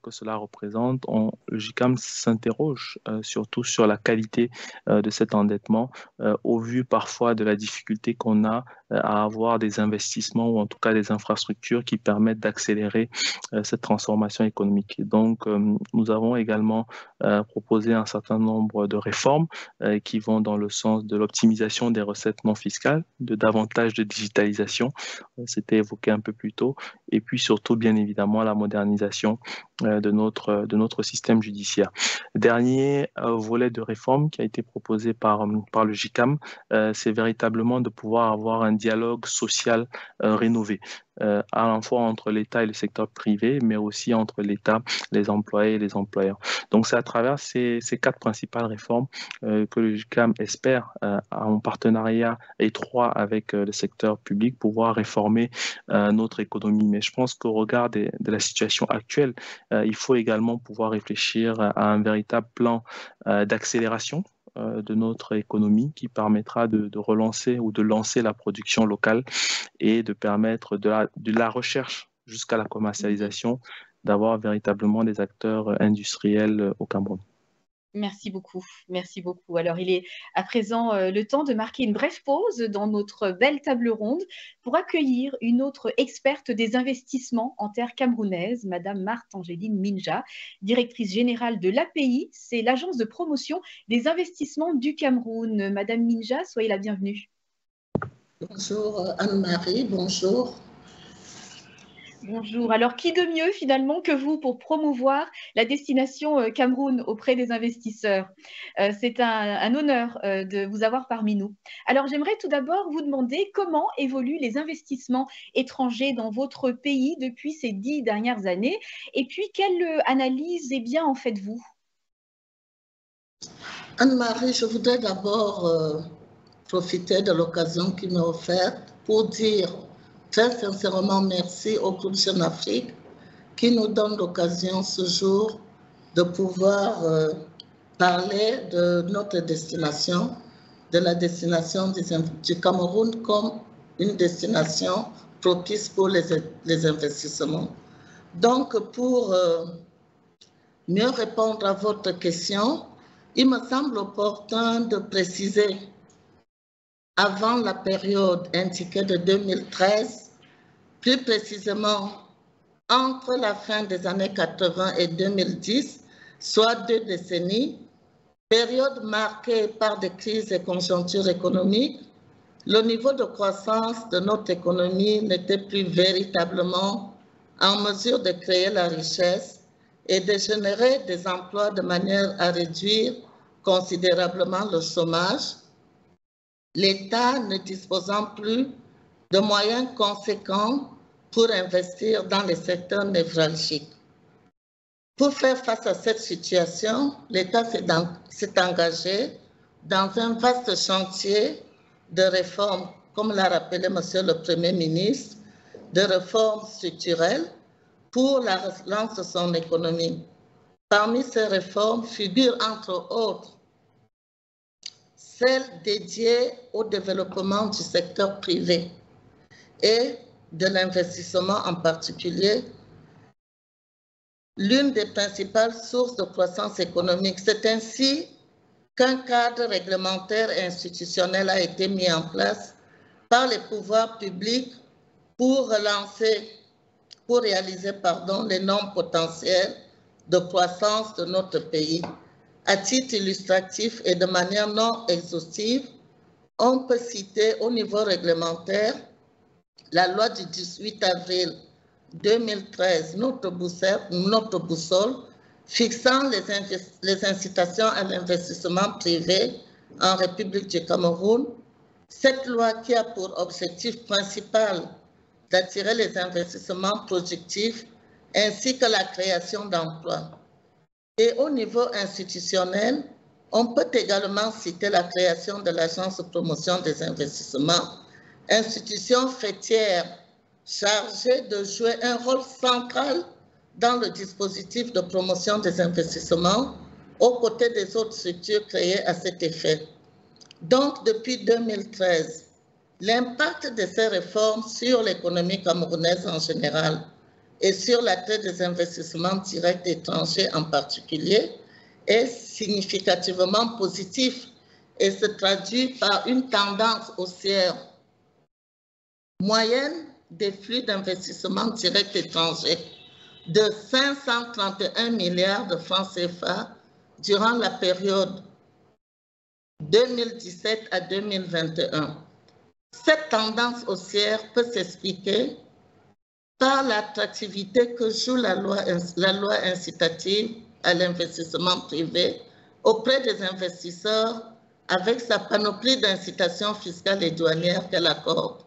que cela représente, le GICAM s'interroge surtout sur la qualité de cet endettement au vu parfois de la difficulté qu'on a à avoir des investissements ou en tout cas des infrastructures qui permettent d'accélérer cette transformation économique. Et donc, nous avons également proposé un certain nombre de réformes qui vont dans le sens de l'optimisation des recettes non fiscales, de davantage de digitalisation, c'était évoqué un peu plus tôt, et puis surtout, bien évidemment, la modernisation de notre système judiciaire. Dernier volet de réforme qui a été proposé par le GICAM, c'est véritablement de pouvoir avoir un dialogue social rénové, à la fois entre l'État et le secteur privé, mais aussi entre l'État, les employés et les employeurs. Donc c'est à travers ces 4 principales réformes que le GICAM espère, en partenariat étroit avec le secteur public, pouvoir réformer notre économie. Mais je pense qu'au regard de la situation actuelle, il faut également pouvoir réfléchir à un véritable plan d'accélération de notre économie qui permettra de relancer ou de lancer la production locale et de permettre de la recherche jusqu'à la commercialisation, d'avoir véritablement des acteurs industriels au Cameroun. Merci beaucoup, merci beaucoup. Alors, il est à présent le temps de marquer une brève pause dans notre belle table ronde pour accueillir une autre experte des investissements en terre camerounaise, Madame Marthe-Angéline Minja, directrice générale de l'API, c'est l'agence de promotion des investissements du Cameroun. Madame Minja, soyez la bienvenue. Bonjour Anne-Marie, bonjour. Bonjour. Alors, qui de mieux finalement que vous pour promouvoir la destination Cameroun auprès des investisseurs? C'est un honneur de vous avoir parmi nous. Alors, j'aimerais tout d'abord vous demander comment évoluent les investissements étrangers dans votre pays depuis ces 10 dernières années et puis quelle analyse en faites-vous? Anne-Marie, je voudrais d'abord profiter de l'occasion qui m'est offerte pour dire très sincèrement merci au groupe Jeune Afrique qui nous donne l'occasion ce jour de pouvoir parler de notre destination, de la destination du Cameroun comme une destination propice pour les investissements. Donc, pour mieux répondre à votre question, il me semble opportun de préciser avant la période indiquée de 2013, plus précisément entre la fin des années 80 et 2010, soit 2 décennies, période marquée par des crises et conjonctures économiques, le niveau de croissance de notre économie n'était plus véritablement en mesure de créer la richesse et de générer des emplois de manière à réduire considérablement le chômage, l'État ne disposant plus de moyens conséquents pour investir dans les secteurs névralgiques. Pour faire face à cette situation, l'État s'est engagé dans un vaste chantier de réformes, comme l'a rappelé Monsieur le Premier ministre, de réformes structurelles pour la relance de son économie. Parmi ces réformes figurent entre autres celles dédiées au développement du secteur privé et de l'investissement en particulier, l'une des principales sources de croissance économique. C'est ainsi qu'un cadre réglementaire et institutionnel a été mis en place par les pouvoirs publics pour réaliser l'énorme potentiel de croissance de notre pays. À titre illustratif et de manière non exhaustive, on peut citer au niveau réglementaire la loi du 18 avril 2013, notre boussole, fixant les incitations à l'investissement privé en République du Cameroun. Cette loi qui a pour objectif principal d'attirer les investissements productifs ainsi que la création d'emplois. Et au niveau institutionnel, On peut également citer la création de l'Agence de promotion des investissements, institution faîtière chargée de jouer un rôle central dans le dispositif de promotion des investissements aux côtés des autres structures créées à cet effet. Donc, depuis 2013, l'impact de ces réformes sur l'économie camerounaise en général et sur l'attrait des investissements directs étrangers en particulier est significativement positif et se traduit par une tendance haussière moyenne des flux d'investissement directs étrangers de 531 milliards de francs CFA durant la période 2017 à 2021. Cette tendance haussière peut s'expliquer par l'attractivité que joue la loi incitative à l'investissement privé auprès des investisseurs avec sa panoplie d'incitations fiscales et douanières qu'elle accorde.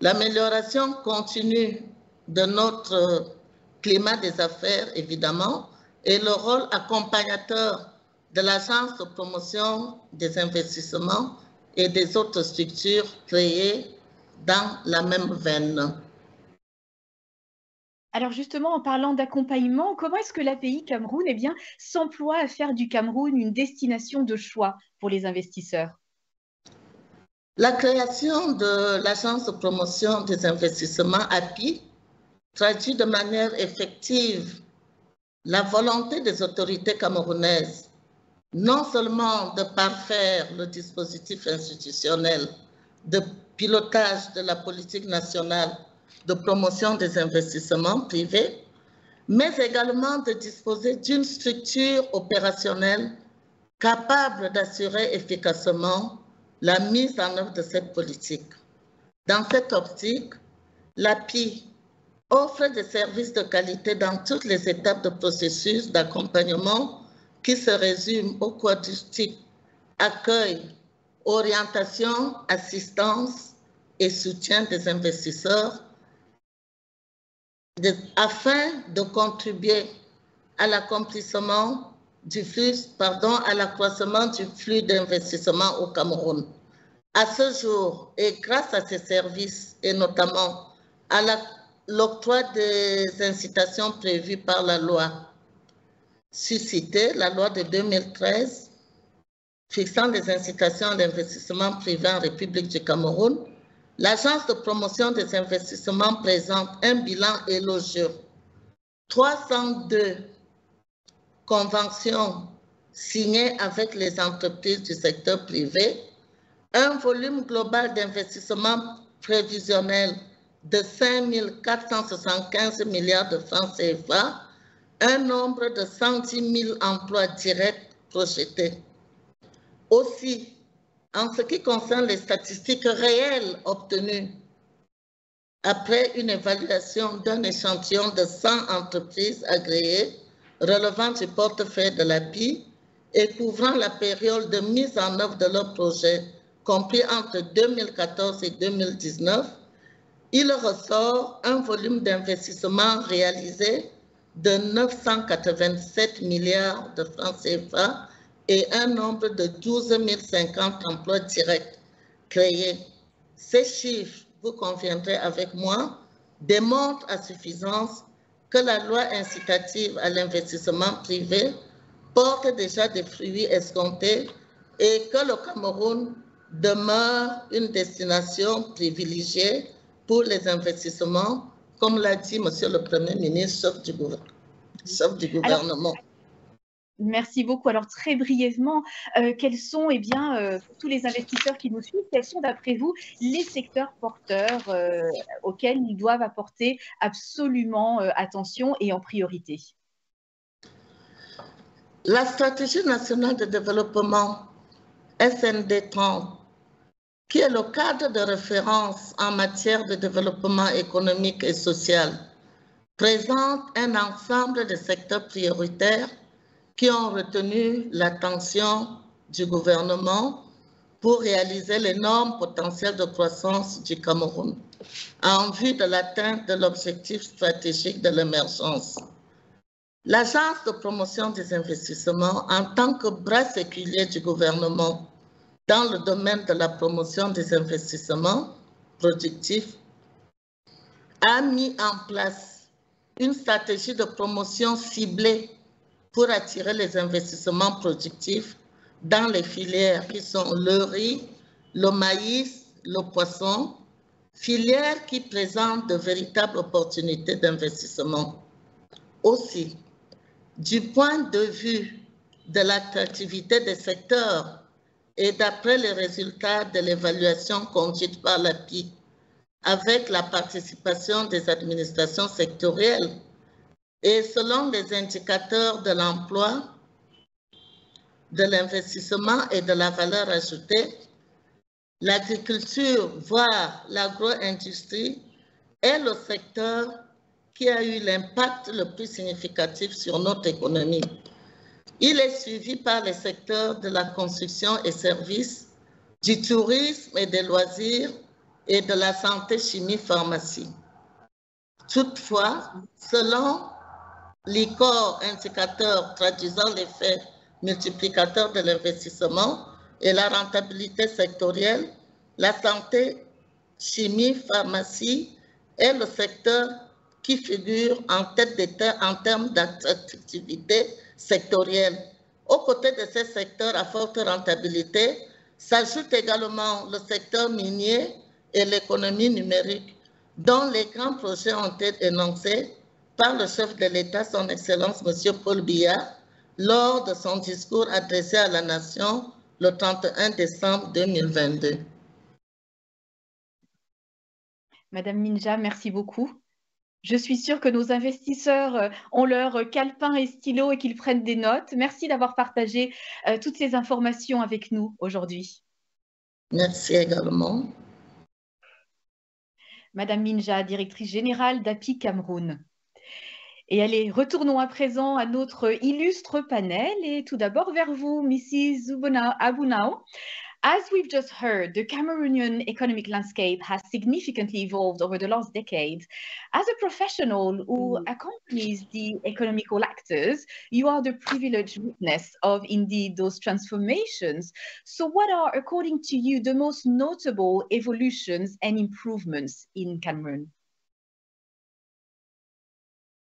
L'amélioration continue de notre climat des affaires, évidemment, et le rôle accompagnateur de l'Agence de promotion des investissements et des autres structures créées dans la même veine. Alors justement, en parlant d'accompagnement, comment est-ce que l'API Cameroun s'emploie à faire du Cameroun une destination de choix pour les investisseurs? La création de l'Agence de promotion des investissements API traduit de manière effective la volonté des autorités camerounaises non seulement de parfaire le dispositif institutionnel de pilotage de la politique nationale de promotion des investissements privés, mais également de disposer d'une structure opérationnelle capable d'assurer efficacement la mise en œuvre de cette politique. Dans cette optique, l'API offre des services de qualité dans toutes les étapes de processus d'accompagnement qui se résument au quadriptyque accueil, orientation, assistance et soutien des investisseurs afin de contribuer à l'accomplissement du flux, à l'accroissement du flux d'investissement au Cameroun. À ce jour, et grâce à ces services, et notamment à l'octroi des incitations prévues par la loi suscitée, la loi de 2013, fixant les incitations à l'investissement privé en République du Cameroun, l'Agence de promotion des investissements présente un bilan élogieux. 302 conventions signées avec les entreprises du secteur privé, un volume global d'investissement prévisionnel de 5 475 milliards de francs CFA, un nombre de 110 000 emplois directs projetés. Aussi, en ce qui concerne les statistiques réelles obtenues après une évaluation d'un échantillon de 100 entreprises agréées relevant du portefeuille de l'API et couvrant la période de mise en œuvre de leur projet compris entre 2014 et 2019, il ressort un volume d'investissement réalisé de 987 milliards de francs CFA et un nombre de 12 050 emplois directs créés. Ces chiffres, vous conviendrez avec moi, démontrent à suffisance que la loi incitative à l'investissement privé porte déjà des fruits escomptés et que le Cameroun demeure une destination privilégiée pour les investissements, comme l'a dit Monsieur le Premier ministre, chef du gouvernement. Alors, merci beaucoup. Alors, très brièvement, quels sont, pour tous les investisseurs qui nous suivent, quels sont, d'après vous, les secteurs porteurs auxquels ils doivent apporter absolument attention et en priorité? La stratégie nationale de développement SND 30, qui est le cadre de référence en matière de développement économique et social, présente un ensemble de secteurs prioritaires qui ont retenu l'attention du gouvernement pour réaliser l'énorme potentiel de croissance du Cameroun en vue de l'atteinte de l'objectif stratégique de l'émergence. L'Agence de promotion des investissements, en tant que bras séculier du gouvernement dans le domaine de la promotion des investissements productifs, a mis en place une stratégie de promotion ciblée pour attirer les investissements productifs dans les filières qui sont le riz, le maïs, le poisson, filières qui présentent de véritables opportunités d'investissement. Aussi, du point de vue de l'attractivité des secteurs et d'après les résultats de l'évaluation conduite par l'API, avec la participation des administrations sectorielles et selon les indicateurs de l'emploi, de l'investissement et de la valeur ajoutée, l'agriculture, voire l'agro-industrie, est le secteur qui a eu l'impact le plus significatif sur notre économie. Il est suivi par les secteurs de la construction et services, du tourisme et des loisirs et de la santé, chimie, pharmacie. Toutefois, selon l'ICOR, indicateur traduisant l'effet multiplicateur de l'investissement et la rentabilité sectorielle, la santé, chimie, pharmacie est le secteur qui figure en tête de en termes d'attractivité sectorielle. Aux côtés de ces secteurs à forte rentabilité, s'ajoute également le secteur minier et l'économie numérique, dont les grands projets ont été énoncés par le chef de l'État, son Excellence M. Paul Biya, lors de son discours adressé à la Nation le 31 décembre 2022. Madame Minja, merci beaucoup. Je suis sûre que nos investisseurs ont leur calepin et stylo et qu'ils prennent des notes. Merci d'avoir partagé toutes ces informations avec nous aujourd'hui. Merci également. Madame Minja, directrice générale d'API Cameroun. Et allez, retournons à présent à notre illustre panel. Et tout d'abord vers vous, Mrs. Abunao. As we've just heard, the Cameroonian economic landscape has significantly evolved over the last decade. As a professional who accompanies the economical actors, you are the privileged witness of indeed those transformations. So what are, according to you, the most notable evolutions and improvements in Cameroon?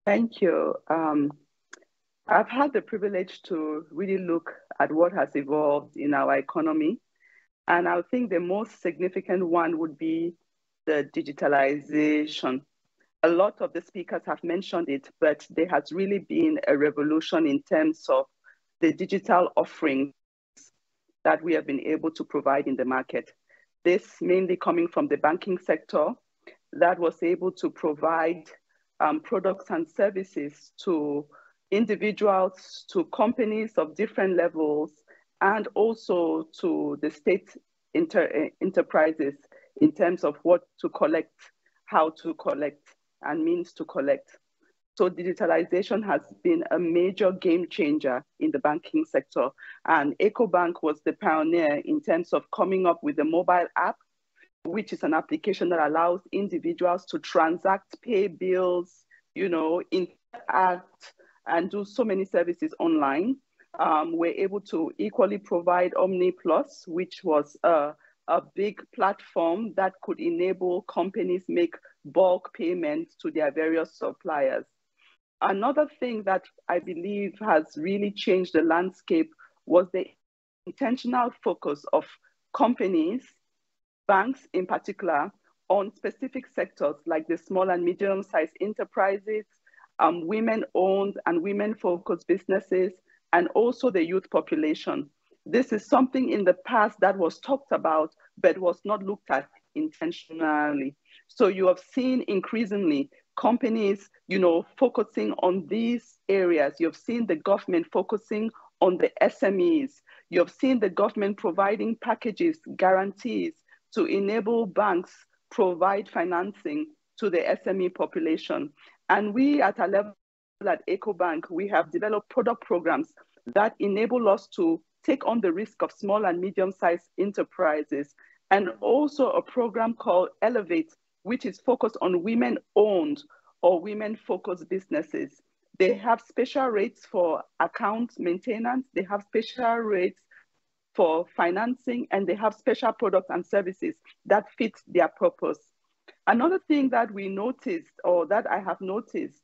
Thank you. I've had the privilege to really look at what has evolved in our economy. And I think the most significant one would be the digitalization. A lot of the speakers have mentioned it, but there has really been a revolution in terms of the digital offerings that we have been able to provide in the market. This mainly coming from the banking sector that was able to provide products and services to individuals, to companies of different levels, and also to the state enterprises in terms of what to collect, how to collect, and means to collect. So digitalization has been a major game changer in the banking sector. And EcoBank was the pioneer in terms of coming up with a mobile app, which is an application that allows individuals to transact, pay bills, you know, interact, and do so many services online. We're able to equally provide Omni Plus, which was a big platform that could enable companies make bulk payments to their various suppliers. Another thing that I believe has really changed the landscape was the intentional focus of companies, banks in particular, on specific sectors like the small and medium-sized enterprises, women-owned and women-focused businesses, and also the youth population. This is something in the past that was talked about, but was not looked at intentionally. So you have seen increasingly companies, you know, focusing on these areas. You've seen the government focusing on the SMEs. You've seen the government providing packages, guarantees to enable banks provide financing to the SME population. And we at a level at EcoBank, we have developed product programs that enable us to take on the risk of small and medium-sized enterprises, and also a program called Elevate, which is focused on women-owned or women-focused businesses. They have special rates for account maintenance. They have special rates for financing, and they have special products and services that fit their purpose. Another thing that we noticed, or that I have noticed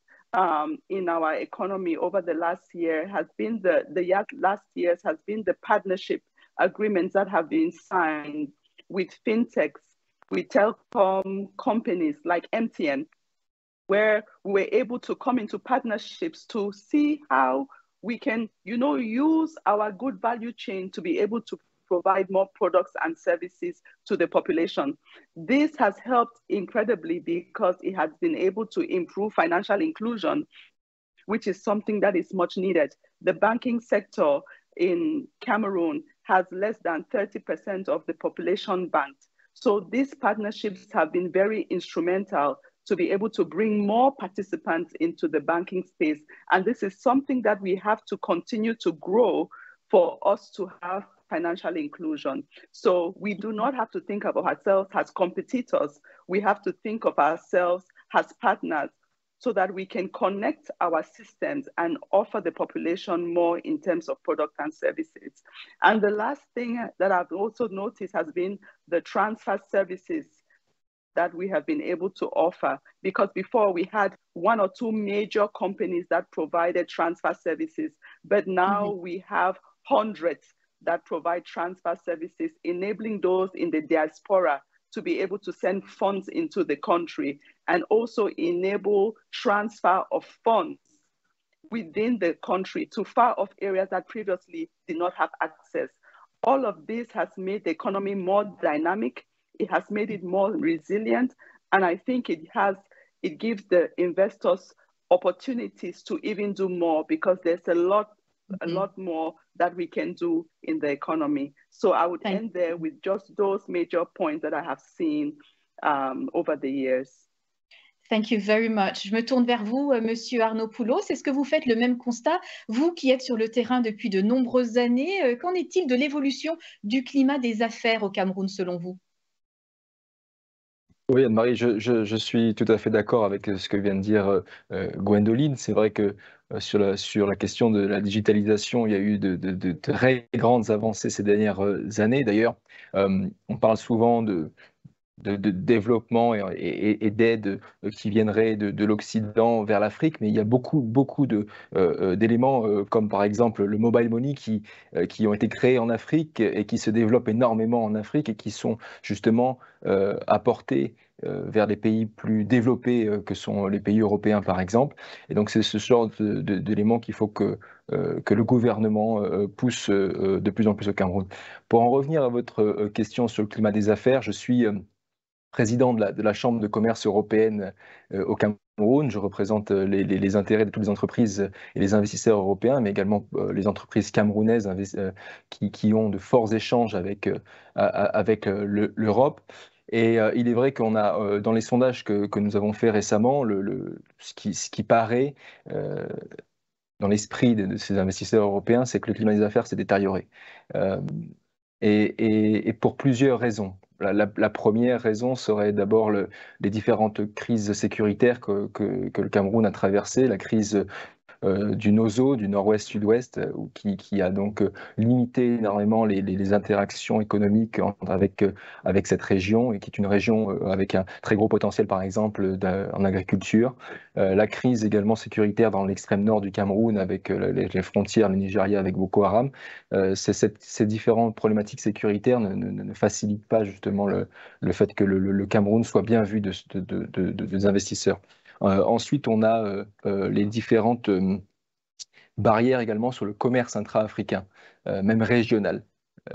in our economy over the last year has been last years has been the partnership agreements that have been signed with fintechs, with telecom companies like MTN, where we were able to come into partnerships to see how we can, use our good value chain to be able to provide more products and services to the population. This has helped incredibly because it has been able to improve financial inclusion, which is something that is much needed. The banking sector in Cameroon has less than 30% of the population banked. So these partnerships have been very instrumental to be able to bring more participants into the banking space. And this is something that we have to continue to grow for us to have financial inclusion. So we do not have to think of ourselves as competitors. We have to think of ourselves as partners so that we can connect our systems and offer the population more in terms of product and services. And the last thing that I've also noticed has been the transfer services that we have been able to offer, because before we had one or two major companies that provided transfer services, but now we have hundreds that provide transfer services, enabling those in the diaspora to be able to send funds into the country and also enable transfer of funds within the country to far-off areas that previously did not have access. All of this has made the economy more dynamic. It has made it more resilient. And I think it gives the investors opportunities to even do more, because there's a lot more that we can do in the economy. So I would end there with just those major points that I have seen over the years. Thank you very much. Je me tourne vers vous, Monsieur Arnopoulos. Est-ce que vous faites le même constat, vous qui êtes sur le terrain depuis de nombreuses années? Qu'en est-il de l'évolution du climat des affaires au Cameroun, selon vous? Oui, Anne-Marie, je suis tout à fait d'accord avec ce que vient de dire Gwendoline. C'est vrai que sur la question de la digitalisation, il y a eu de très grandes avancées ces dernières années. D'ailleurs, on parle souvent de développement et d'aide qui viendraient de l'Occident vers l'Afrique, mais il y a beaucoup d'éléments comme par exemple le mobile money qui ont été créés en Afrique et qui se développent énormément en Afrique et qui sont justement apportés vers des pays plus développés que sont les pays européens par exemple. Et donc c'est ce genre d'éléments qu'il faut que le gouvernement pousse de plus en plus au Cameroun. Pour en revenir à votre question sur le climat des affaires, je suis président de la Chambre de commerce européenne au Cameroun. Je représente les intérêts de toutes les entreprises et les investisseurs européens, mais également les entreprises camerounaises qui ont de forts échanges avec l'Europe. Et il est vrai qu'on a, dans les sondages que nous avons faits récemment, ce qui paraît dans l'esprit de ces investisseurs européens, c'est que le climat des affaires s'est détérioré. Et pour plusieurs raisons. La première raison serait d'abord les différentes crises sécuritaires que le Cameroun a traversées, la crise du NOZO, du Nord-Ouest-Sud-Ouest, qui a donc limité énormément les interactions économiques avec cette région, et qui est une région avec un très gros potentiel, par exemple, en agriculture. La crise également sécuritaire dans l'extrême nord du Cameroun, avec les frontières, le Nigeria avec Boko Haram. Ces différentes problématiques sécuritaires ne facilitent pas justement le fait que le Cameroun soit bien vu des investisseurs. Ensuite, on a les différentes barrières également sur le commerce intra-africain, même régional.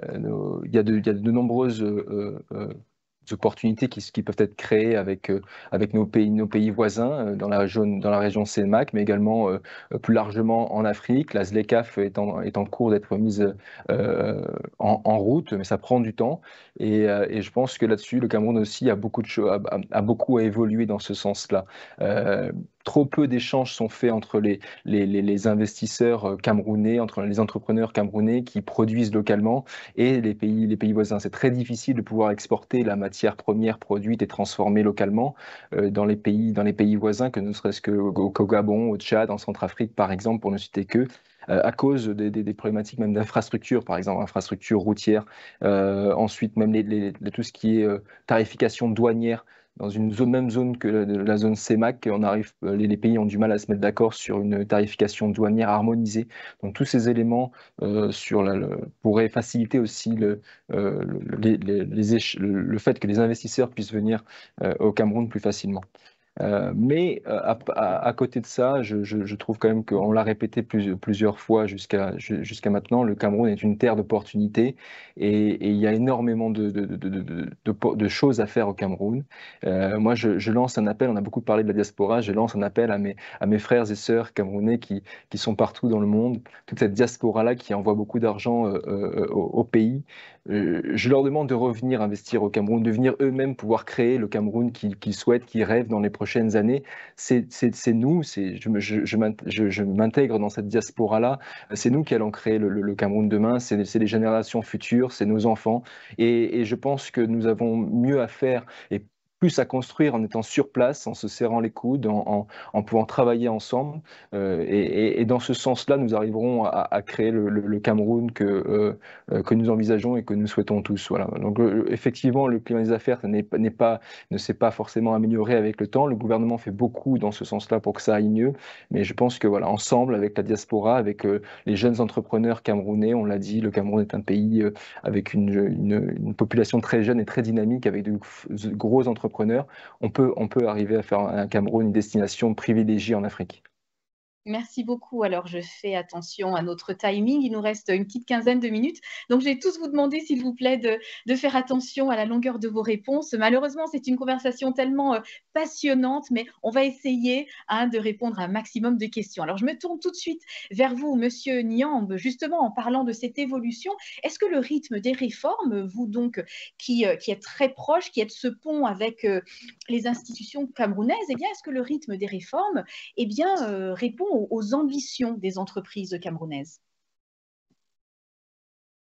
Il y a de nombreuses opportunités qui peuvent être créées avec nos pays voisins dans la région CEMAC, mais également plus largement en Afrique. La ZLECAf est en cours d'être mise en route, mais ça prend du temps. Et je pense que là-dessus, le Cameroun aussi a beaucoup évolué dans ce sens-là. trop peu d'échanges sont faits entre les investisseurs camerounais, entre les entrepreneurs camerounais qui produisent localement et les pays voisins. C'est très difficile de pouvoir exporter la matière première produite et transformée localement dans les pays voisins, que ne serait-ce qu'au Gabon, au Tchad, en Centrafrique par exemple, pour ne citer que à cause des problématiques même d'infrastructures, par exemple, infrastructures routières, ensuite même tout ce qui est tarification douanière. Dans une même zone que la zone CEMAC, les pays ont du mal à se mettre d'accord sur une tarification douanière harmonisée. Donc tous ces éléments pourraient faciliter aussi le fait que les investisseurs puissent venir au Cameroun plus facilement. Mais à côté de ça, je trouve quand même qu'on l'a répété plusieurs fois jusqu'à maintenant, le Cameroun est une terre d'opportunités et il y a énormément de choses à faire au Cameroun. Moi, je lance un appel, on a beaucoup parlé de la diaspora, je lance un appel à mes frères et sœurs camerounais qui sont partout dans le monde, toute cette diaspora-là qui envoie beaucoup d'argent au pays. Je leur demande de revenir investir au Cameroun, de venir eux-mêmes pouvoir créer le Cameroun qu'ils souhaitent, qu'ils rêvent dans les prochaines années. C'est nous, je m'intègre dans cette diaspora-là. C'est nous qui allons créer le Cameroun demain. C'est les générations futures, c'est nos enfants. Et je pense que nous avons mieux à faire et plus à construire en étant sur place, en se serrant les coudes, en pouvant travailler ensemble. Et dans ce sens-là, nous arriverons à créer le Cameroun que nous envisageons et que nous souhaitons tous. Voilà. Donc effectivement, le climat des affaires ne s'est pas forcément amélioré avec le temps. Le gouvernement fait beaucoup dans ce sens-là pour que ça aille mieux. Mais je pense que voilà, ensemble, avec la diaspora, avec les jeunes entrepreneurs camerounais, on l'a dit, le Cameroun est un pays avec une population très jeune et très dynamique, avec de gros entrepreneurs. On peut arriver à faire un Cameroun une destination privilégiée en Afrique. Merci beaucoup. Alors, je fais attention à notre timing. Il nous reste une petite quinzaine de minutes. Donc, je vais tous vous demander, s'il vous plaît, de faire attention à la longueur de vos réponses. Malheureusement, c'est une conversation tellement passionnante, mais on va essayer de répondre à un maximum de questions. Alors, je me tourne tout de suite vers vous, Monsieur Niambe, justement en parlant de cette évolution. Est-ce que le rythme des réformes, vous donc, qui êtes très proche, qui êtes ce pont avec les institutions camerounaises, eh bien, est-ce que le rythme des réformes, eh bien, répond aux ambitions des entreprises camerounaises?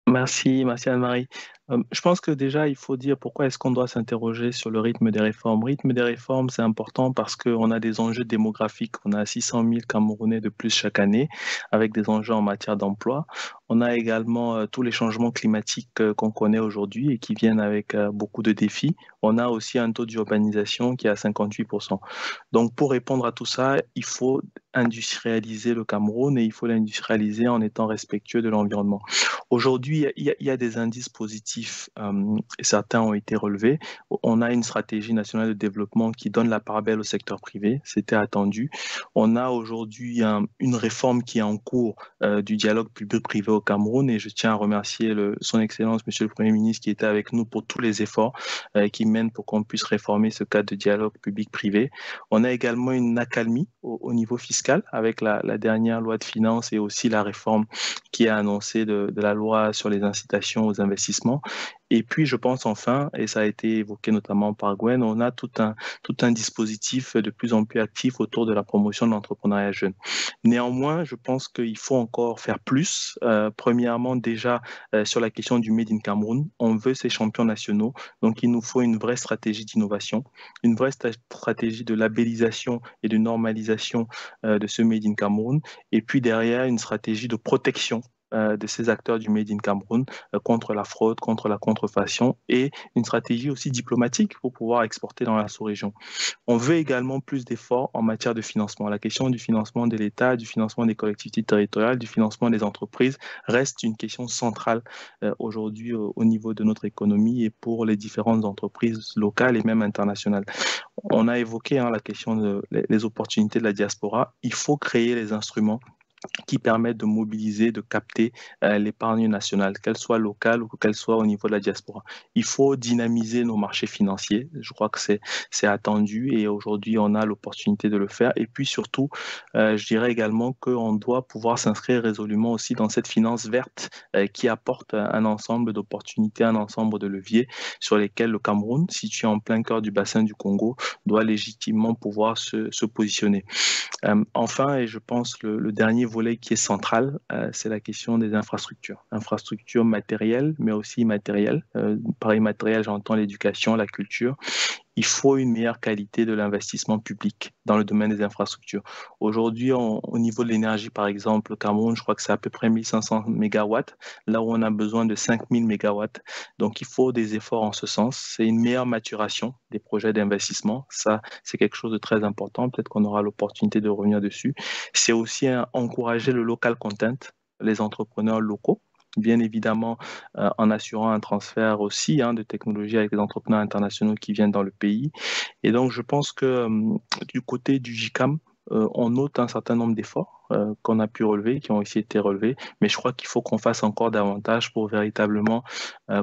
Merci Anne-Marie. Je pense que déjà, il faut dire pourquoi est-ce qu'on doit s'interroger sur le rythme des réformes. Le rythme des réformes, c'est important parce qu'on a des enjeux démographiques. On a 600 000 Camerounais de plus chaque année, avec des enjeux en matière d'emploi. On a également tous les changements climatiques qu'on connaît aujourd'hui et qui viennent avec beaucoup de défis. On a aussi un taux d'urbanisation qui est à 58%. Donc, pour répondre à tout ça, il faut industrialiser le Cameroun et il faut l'industrialiser en étant respectueux de l'environnement. Aujourd'hui, il y a des indices positifs et certains ont été relevés. On a une stratégie nationale de développement qui donne la part belle au secteur privé, c'était attendu. On a aujourd'hui une réforme qui est en cours du dialogue public-privé au Cameroun et je tiens à remercier son Excellence, Monsieur le Premier ministre, qui était avec nous pour tous les efforts qu'il mène pour qu'on puisse réformer ce cadre de dialogue public-privé. On a également une accalmie au niveau fiscal avec la dernière loi de finances et aussi la réforme qui est annoncée de la loi sur les incitations aux investissements. Et puis, je pense enfin, et ça a été évoqué notamment par Gwen, on a tout un dispositif de plus en plus actif autour de la promotion de l'entrepreneuriat jeune. Néanmoins, je pense qu'il faut encore faire plus. Premièrement, déjà, sur la question du Made in Cameroun, on veut ces champions nationaux, donc il nous faut une vraie stratégie d'innovation, une vraie stratégie de labellisation et de normalisation de ce Made in Cameroun, et puis derrière, une stratégie de protection de ces acteurs du Made in Cameroun contre la fraude, contre la contrefaçon et une stratégie aussi diplomatique pour pouvoir exporter dans la sous-région. On veut également plus d'efforts en matière de financement. La question du financement de l'État, du financement des collectivités territoriales, du financement des entreprises reste une question centrale aujourd'hui au niveau de notre économie et pour les différentes entreprises locales et même internationales. On a évoqué la question des opportunités de la diaspora. Il faut créer les instruments qui permettent de mobiliser, de capter l'épargne nationale, qu'elle soit locale ou qu'elle soit au niveau de la diaspora. Il faut dynamiser nos marchés financiers. Je crois que c'est attendu et aujourd'hui, on a l'opportunité de le faire. Et puis surtout, je dirais également qu'on doit pouvoir s'inscrire résolument aussi dans cette finance verte qui apporte un ensemble d'opportunités, un ensemble de leviers sur lesquels le Cameroun, situé en plein cœur du bassin du Congo, doit légitimement pouvoir se positionner. Enfin, et je pense le dernier volet qui est central, c'est la question des infrastructures. Infrastructures matérielles, mais aussi immatérielles. Par immatériel, j'entends l'éducation, la culture. Il faut une meilleure qualité de l'investissement public dans le domaine des infrastructures. Aujourd'hui, au niveau de l'énergie, par exemple, au Cameroun, je crois que c'est à peu près 1500 mégawatts, là où on a besoin de 5000 mégawatts. Donc, il faut des efforts en ce sens. C'est une meilleure maturation des projets d'investissement. Ça, c'est quelque chose de très important. Peut-être qu'on aura l'opportunité de revenir dessus. C'est aussi encourager le local content, les entrepreneurs locaux, bien évidemment en assurant un transfert aussi de technologie avec les entrepreneurs internationaux qui viennent dans le pays. Et donc, je pense que du côté du JICAM, on note un certain nombre d'efforts qu'on a pu relever, qui ont aussi été relevés, mais je crois qu'il faut qu'on fasse encore davantage pour véritablement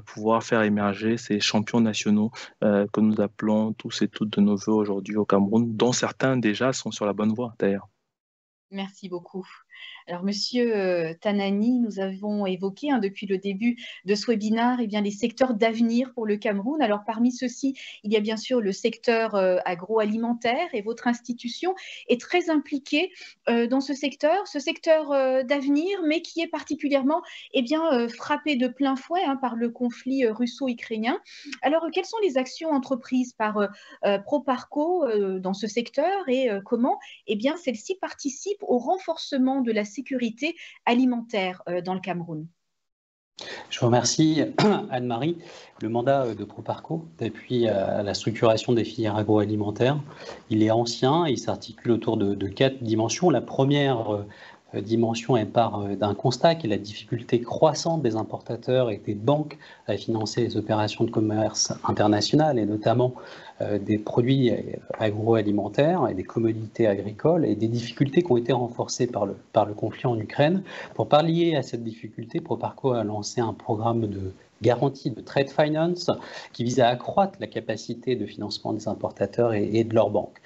pouvoir faire émerger ces champions nationaux que nous appelons tous et toutes de nos voeux aujourd'hui au Cameroun, dont certains déjà sont sur la bonne voie d'ailleurs. Merci beaucoup. Alors, Monsieur Tanani, nous avons évoqué depuis le début de ce webinaire les secteurs d'avenir pour le Cameroun. Alors, parmi ceux-ci, il y a bien sûr le secteur agroalimentaire et votre institution est très impliquée dans ce secteur d'avenir, mais qui est particulièrement frappé de plein fouet par le conflit russo-ukrainien. Alors, quelles sont les actions entreprises par Proparco dans ce secteur et comment celles-ci participent au renforcement de la sécurité alimentaire dans le Cameroun? Je vous remercie, Anne-Marie. Le mandat de Proparco d'appui à la structuration des filières agroalimentaires, il est ancien, il s'articule autour de 4 dimensions. La première dimension, elle part d'un constat qui est la difficulté croissante des importateurs et des banques à financer les opérations de commerce international et notamment des produits agroalimentaires et des commodités agricoles et des difficultés qui ont été renforcées par le conflit en Ukraine. Pour pallier à cette difficulté, Proparco a lancé un programme de garantie de trade finance qui vise à accroître la capacité de financement des importateurs et de leurs banques.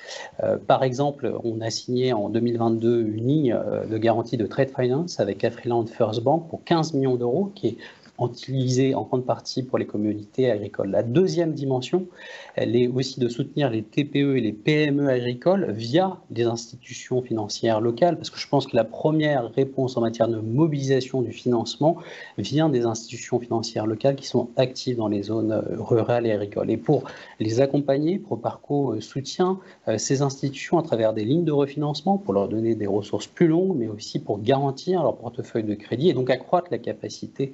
Par exemple, on a signé en 2022 une ligne de garantie de trade finance avec Afriland First Bank pour 15 millions d'euros qui est utilisée en grande partie pour les commodités agricoles. La deuxième dimension, elle est aussi de soutenir les TPE et les PME agricoles via les institutions financières locales, parce que je pense que la première réponse en matière de mobilisation du financement vient des institutions financières locales qui sont actives dans les zones rurales et agricoles. Et pour les accompagner, Proparco soutient ces institutions à travers des lignes de refinancement pour leur donner des ressources plus longues, mais aussi pour garantir leur portefeuille de crédit et donc accroître la capacité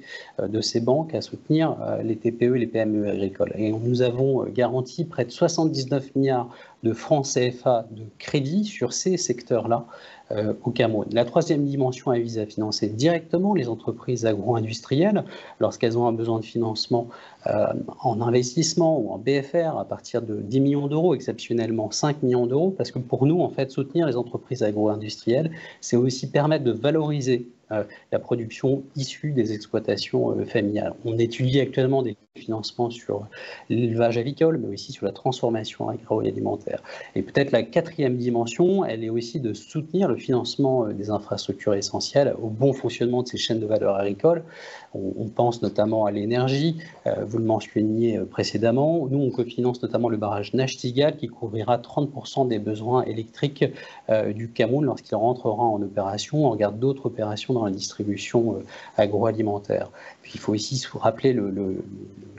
de ces banques à soutenir les TPE et les PME agricoles. Et nous avons garanti près de 79 milliards de francs CFA de crédit sur ces secteurs-là au Cameroun. La troisième dimension, elle vise à financer directement les entreprises agro-industrielles lorsqu'elles ont un besoin de financement en investissement ou en BFR à partir de 10 millions d'euros, exceptionnellement 5 millions d'euros, parce que pour nous, en fait, soutenir les entreprises agro-industrielles, c'est aussi permettre de valoriser la production issue des exploitations familiales. On étudie actuellement des financements sur l'élevage avicole, mais aussi sur la transformation agroalimentaire. Et peut-être la quatrième dimension, elle est aussi de soutenir le financement des infrastructures essentielles au bon fonctionnement de ces chaînes de valeur agricoles. On pense notamment à l'énergie, vous le mentionniez précédemment. Nous, on cofinance notamment le barrage Nachtigal qui couvrira 30% des besoins électriques du Cameroun lorsqu'il rentrera en opération. On regarde d'autres opérations dans la distribution agroalimentaire. Puis, il faut aussi se rappeler le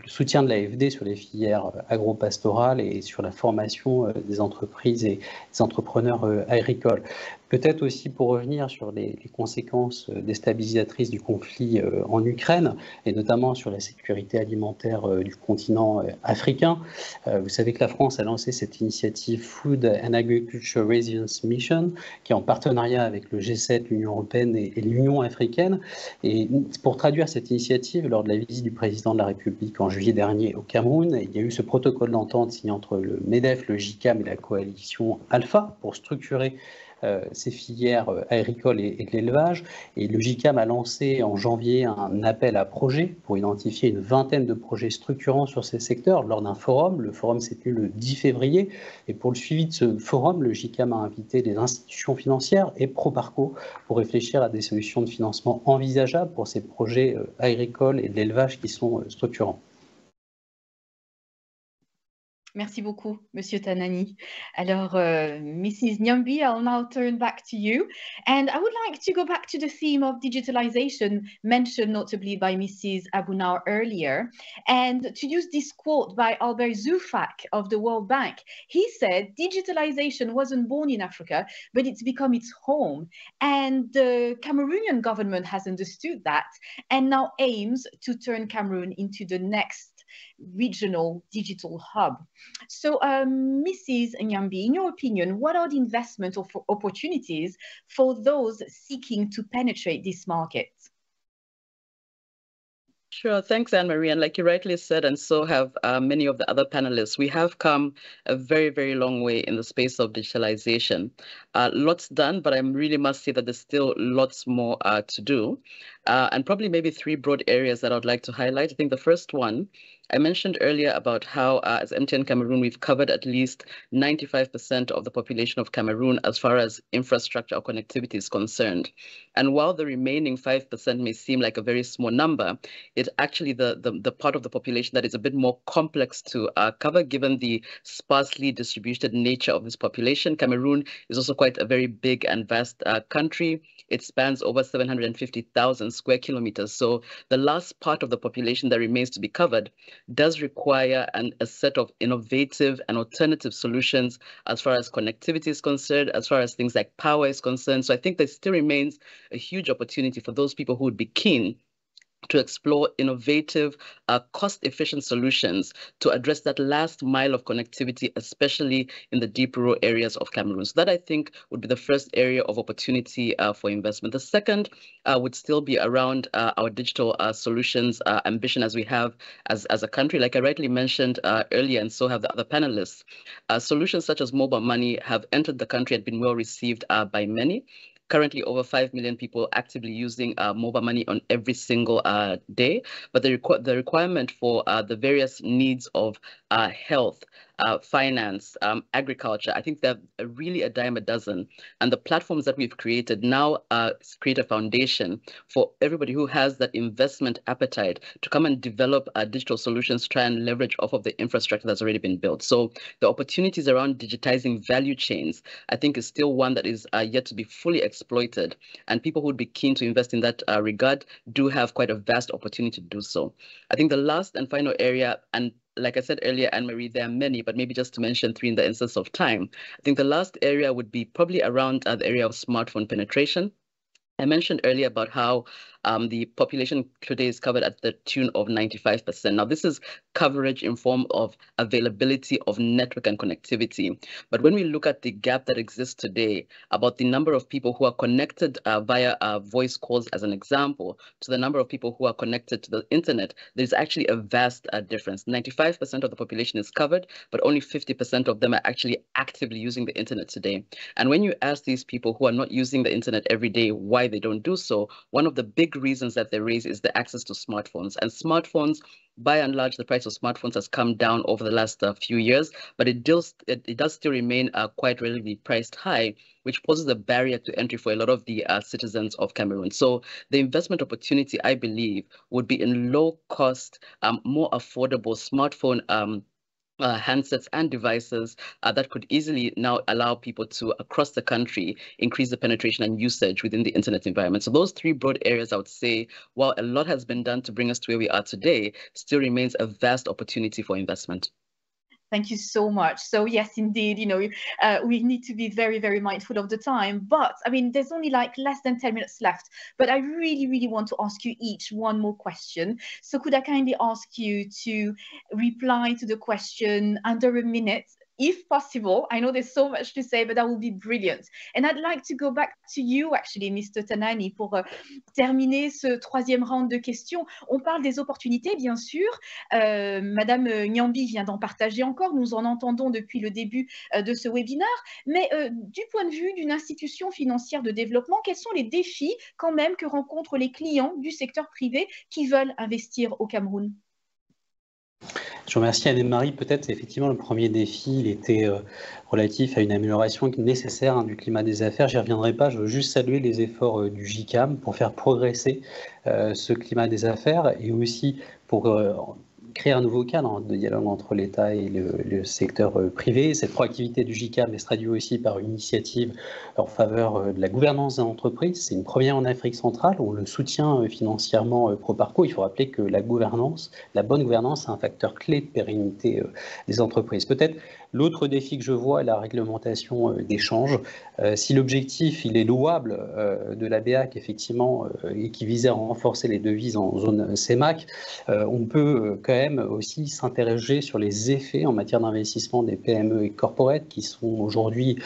soutien de l'AFD sur les filières agro-pastorales et sur la formation des entreprises et des entrepreneurs agricoles. Peut-être aussi pour revenir sur les conséquences déstabilisatrices du conflit en Ukraine et notamment sur la sécurité alimentaire du continent africain. Vous savez que la France a lancé cette initiative Food and Agriculture Resilience Mission qui est en partenariat avec le G7, l'Union européenne et l'Union africaine. Et pour traduire cette initiative, lors de la visite du président de la République en juillet dernier au Cameroun, il y a eu ce protocole d'entente signé entre le MEDEF, le JICAM et la coalition Alpha pour structurer ces filières agricoles et de l'élevage. Et le GICAM a lancé en janvier un appel à projets pour identifier une vingtaine de projets structurants sur ces secteurs lors d'un forum. Le forum s'est tenu le 10 février. Et pour le suivi de ce forum, le GICAM a invité des institutions financières et Proparco pour réfléchir à des solutions de financement envisageables pour ces projets agricoles et de l'élevage qui sont structurants. Merci beaucoup, Monsieur Tanani. Alors, Mrs. Nyambi, I'll now turn back to you. And I would like to go back to the theme of digitalization mentioned notably by Mrs. Abunau earlier, and to use this quote by Albert Zufak of the World Bank. He said, digitalization wasn't born in Africa, but it's become its home. And the Cameroonian government has understood that and now aims to turn Cameroon into the next regional digital hub. So, Mrs. Nyambi, in your opinion, what are the investment opportunities for those seeking to penetrate this market? Sure. Thanks, Anne-Marie. And like you rightly said, and so have many of the other panelists, we have come a very, very long way in the space of digitalization. Lots done, but I really must say that there's still lots more to do. And probably maybe three broad areas that I'd like to highlight. I think the first one, I mentioned earlier about how as MTN Cameroon, we've covered at least 95% of the population of Cameroon as far as infrastructure or connectivity is concerned. And while the remaining 5% may seem like a very small number, it's actually the part of the population that is a bit more complex to cover given the sparsely distributed nature of this population. Cameroon is also quite a very big and vast country. It spans over 750,000 square kilometers. So the last part of the population that remains to be covered does require a set of innovative and alternative solutions as far as connectivity is concerned, as far as things like power is concerned. So I think there still remains a huge opportunity for those people who would be keen to explore innovative, cost-efficient solutions to address that last mile of connectivity, especially in the deep rural areas of Cameroon. So that, I think, would be the first area of opportunity for investment. The second would still be around our digital solutions ambition as we have as a country. Like I rightly mentioned earlier, and so have the other panelists, solutions such as mobile money have entered the country and been well received by many. Currently, over 5 million people actively using mobile money on every single day. But the requirement for the various needs of health, finance, agriculture, I think they're really a dime a dozen. And the platforms that we've created now create a foundation for everybody who has that investment appetite to come and develop digital solutions, try and leverage off of the infrastructure that's already been built. So the opportunities around digitizing value chains, I think, is still one that is yet to be fully exploited. And people who would be keen to invest in that regard do have quite a vast opportunity to do so. I think the last and final area, and like I said earlier, Anne-Marie, there are many, but maybe just to mention three in the instance of time. I think the last area would be probably around the area of smartphone penetration. I mentioned earlier about how the population today is covered at the tune of 95%. Now, this is coverage in form of availability of network and connectivity. But when we look at the gap that exists today about the number of people who are connected via voice calls, as an example, to the number of people who are connected to the internet, there's actually a vast difference. 95% of the population is covered, but only 50% of them are actually actively using the internet today. And when you ask these people who are not using the internet every day why they don't do so, one of the big reasons that they raise is the access to smartphones. And smartphones, by and large, the price of smartphones has come down over the last few years, but it does still remain quite relatively priced high, which poses a barrier to entry for a lot of the citizens of Cameroon. So the investment opportunity, I believe, would be in low cost, more affordable smartphone handsets and devices that could easily now allow people to, across the country, increase the penetration and usage within the internet environment. So those three broad areas, I would say, while a lot has been done to bring us to where we are today, still remains a vast opportunity for investment. Thank you so much. So yes, indeed, we need to be very, very mindful of the time. But I mean, there's only like less than 10 minutes left. But I really, really want to ask you each one more question. So could I kindly ask you to reply to the question under a minute? if possible. I know there's so much to say, but that would be brilliant. And I'd like to go back to you, actually, Mr. Tanani, pour terminer ce troisième round de questions. On parle des opportunités, bien sûr. Madame Nyambi vient d'en partager encore. Nous en entendons depuis le début de ce webinaire. Mais du point de vue d'une institution financière de développement, quels sont les défis quand même que rencontrent les clients du secteur privé qui veulent investir au Cameroun? Je remercie Anne-Marie. Peut-être effectivement le premier défi, il était relatif à une amélioration nécessaire du climat des affaires. J'y reviendrai pas, je veux juste saluer les efforts du GICAM pour faire progresser ce climat des affaires et aussi pour créer un nouveau cadre de dialogue entre l'État et le secteur privé. Cette proactivité du GICAM est traduite aussi par une initiative en faveur de la gouvernance des entreprises. C'est une première en Afrique centrale. On le soutient financièrement Proparco. Il faut rappeler que la gouvernance, la bonne gouvernance, est un facteur clé de pérennité des entreprises. Peut-être l'autre défi que je vois est la réglementation d'échange. Si l'objectif il est louable de la BEAC, effectivement, et qui visait à renforcer les devises en zone CEMAC, on peut quand même aussi s'interroger sur les effets en matière d'investissement des PME et corporates qui sont aujourd'hui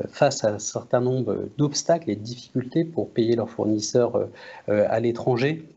face à un certain nombre d'obstacles et de difficultés pour payer leurs fournisseurs à l'étranger.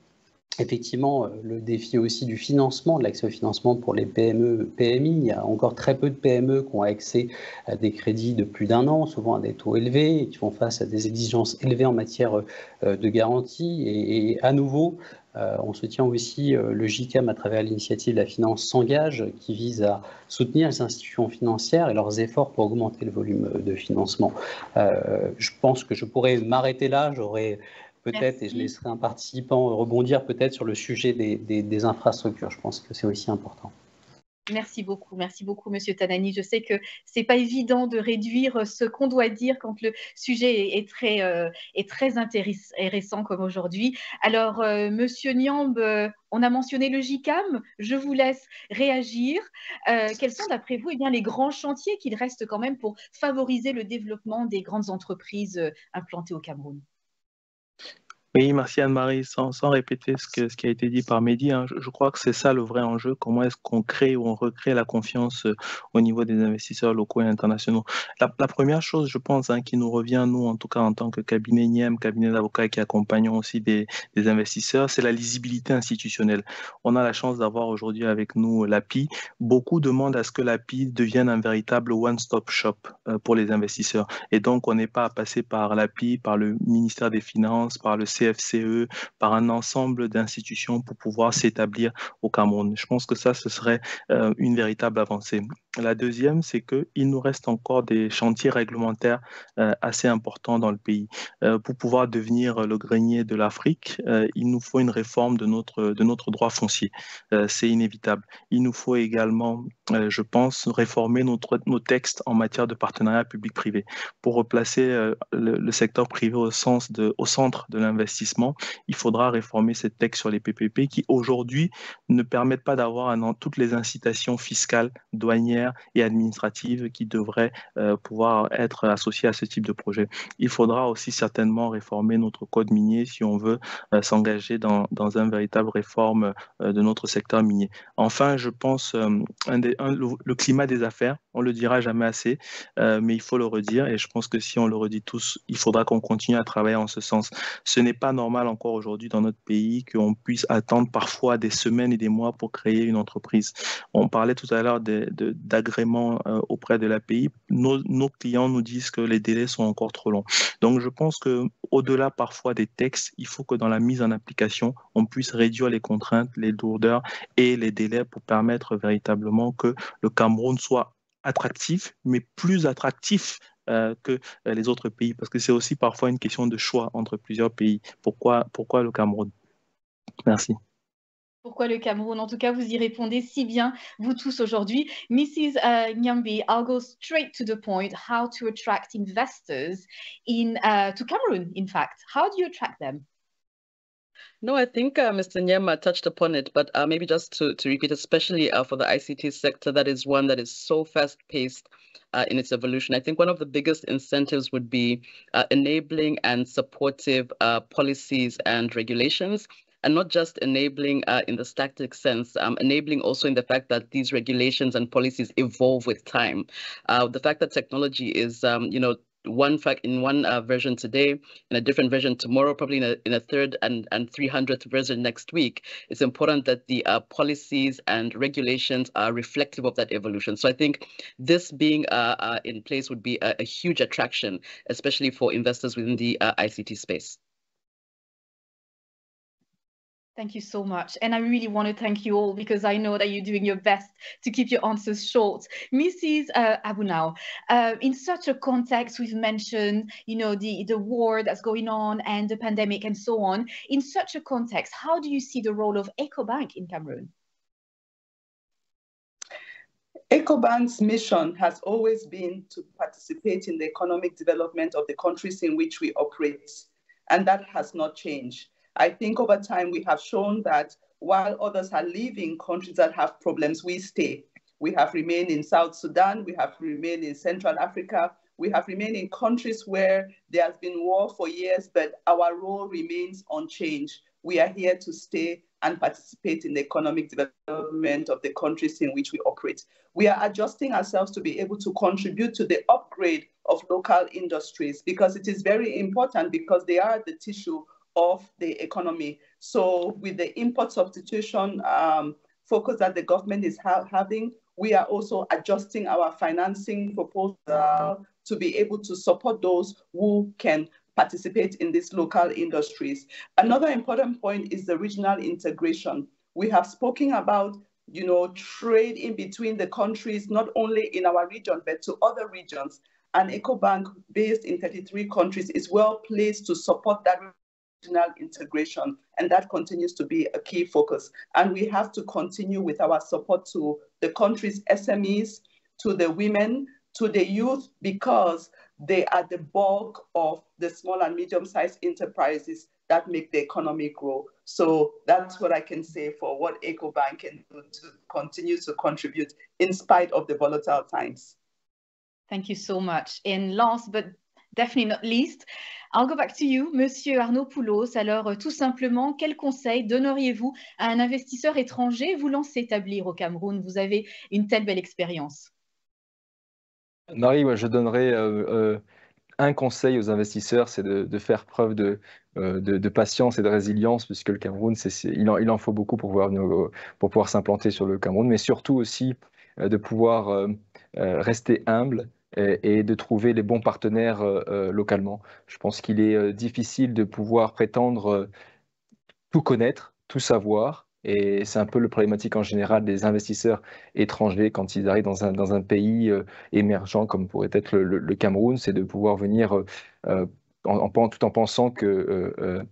Effectivement, le défi aussi du financement, de l'accès au financement pour les PME, PMI. Il y a encore très peu de PME qui ont accès à des crédits de plus d'1 an, souvent à des taux élevés, et qui font face à des exigences élevées en matière de garantie. Et à nouveau, on soutient aussi le GICAM à travers l'initiative La Finance s'engage, qui vise à soutenir les institutions financières et leurs efforts pour augmenter le volume de financement. Je pense que je pourrais m'arrêter là, j'aurais peut-être, et je laisserai un participant rebondir peut-être sur le sujet des infrastructures. Je pense que c'est aussi important. Merci beaucoup, Monsieur Tanani. Je sais que c'est pas évident de réduire ce qu'on doit dire quand le sujet est très intéressant comme aujourd'hui. Alors, Monsieur Nyamb, on a mentionné le GICAM. Je vous laisse réagir. Quels sont, d'après vous, les grands chantiers qu'il reste quand même pour favoriser le développement des grandes entreprises implantées au Cameroun? Oui, merci Anne-Marie. Sans répéter ce qui a été dit par Mehdi, je crois que c'est ça le vrai enjeu. Comment est-ce qu'on crée ou on recrée la confiance au niveau des investisseurs locaux et internationaux? La première chose, je pense, qui nous revient, nous, en tout cas en tant que cabinet NIEM, cabinet d'avocats qui accompagnons aussi des investisseurs, c'est la lisibilité institutionnelle. On a la chance d'avoir aujourd'hui avec nous l'API. Beaucoup demandent à ce que l'API devienne un véritable one-stop shop pour les investisseurs. Et donc, on n'est pas à passer par l'API, par le ministère des Finances, par le CFCE, par un ensemble d'institutions pour pouvoir s'établir au Cameroun. Je pense que ça, ce serait une véritable avancée. La deuxième, c'est qu'il nous reste encore des chantiers réglementaires assez importants dans le pays. Pour pouvoir devenir le grenier de l'Afrique, il nous faut une réforme de notre droit foncier. C'est inévitable. Il nous faut également, je pense, réformer nos textes en matière de partenariat public-privé pour replacer le secteur privé au centre de l'investissement. Il faudra réformer ces textes sur les PPP qui aujourd'hui ne permettent pas d'avoir toutes les incitations fiscales, douanières et administratives qui devraient pouvoir être associées à ce type de projet. Il faudra aussi certainement réformer notre code minier si on veut s'engager dans une véritable réforme de notre secteur minier. Enfin, je pense le climat des affaires, on le dira jamais assez, mais il faut le redire et je pense que si on le redit tous, il faudra qu'on continue à travailler en ce sens. Ce n'est pas normal encore aujourd'hui dans notre pays qu'on puisse attendre parfois des semaines et des mois pour créer une entreprise. On parlait tout à l'heure d'agrément auprès de l'API. Nos clients nous disent que les délais sont encore trop longs. Donc je pense qu'au-delà parfois des textes, il faut que dans la mise en application, on puisse réduire les contraintes, les lourdeurs et les délais pour permettre véritablement que le Cameroun soit attractif, mais plus attractif que les autres pays, parce que c'est aussi parfois une question de choix entre plusieurs pays. Pourquoi le Cameroun? Merci. Pourquoi le Cameroun? En tout cas, vous y répondez si bien, vous tous aujourd'hui. Mrs. Nyambi, I'll go straight to the point. How to attract investors to Cameroon, in fact. How do you attract them? No, I think Mr. Nyema touched upon it, but maybe just to repeat, especially for the ICT sector, that is one that is so fast-paced in its evolution. I think one of the biggest incentives would be enabling and supportive policies and regulations. and not just enabling in the static sense, enabling also in the fact that these regulations and policies evolve with time. The fact that technology is, in one version today, in a different version tomorrow, probably in a third and 300th version next week, it's important that the policies and regulations are reflective of that evolution. So I think this being in place would be a huge attraction, especially for investors within the ICT space. Thank you so much. And I really want to thank you all because I know that you're doing your best to keep your answers short. Mrs. Abunao, in such a context, we've mentioned, the war that's going on and the pandemic and so on. In such a context, how do you see the role of EcoBank in Cameroon? EcoBank's mission has always been to participate in the economic development of the countries in which we operate, and that has not changed. I think over time we have shown that while others are leaving countries that have problems, we stay. We have remained in South Sudan, we have remained in Central Africa, we have remained in countries where there has been war for years, but our role remains unchanged. We are here to stay and participate in the economic development of the countries in which we operate. We are adjusting ourselves to be able to contribute to the upgrade of local industries because it is very important because they are the tissue of the economy. So with the import substitution focus that the government is having, we are also adjusting our financing proposal to be able to support those who can participate in these local industries. Another important point is the regional integration. We have spoken about trade in between the countries, not only in our region, but to other regions. And EcoBank, based in 33 countries, is well placed to support that integration, and that continues to be a key focus. And we have to continue with our support to the country's SMEs, to the women, to the youth, because they are the bulk of the small and medium-sized enterprises that make the economy grow. So that's what I can say for what EcoBank can do to continue to contribute in spite of the volatile times. Thank you so much. And last but definitely not least, I'll go back to you, Monsieur Arnaud Poulos. Alors, tout simplement, quel conseil donneriez-vous à un investisseur étranger voulant s'établir au Cameroun? Vous avez une telle belle expérience. Marie, je donnerais un conseil aux investisseurs, c'est de faire preuve de patience et de résilience, puisque le Cameroun, il en faut beaucoup pour pouvoir s'implanter sur le Cameroun, mais surtout aussi de pouvoir rester humble et de trouver les bons partenaires localement. Je pense qu'il est difficile de pouvoir prétendre tout connaître, tout savoir, et c'est un peu le problématique en général des investisseurs étrangers quand ils arrivent dans un pays émergent comme pourrait être le Cameroun, c'est de pouvoir venir tout en pensant qu'ils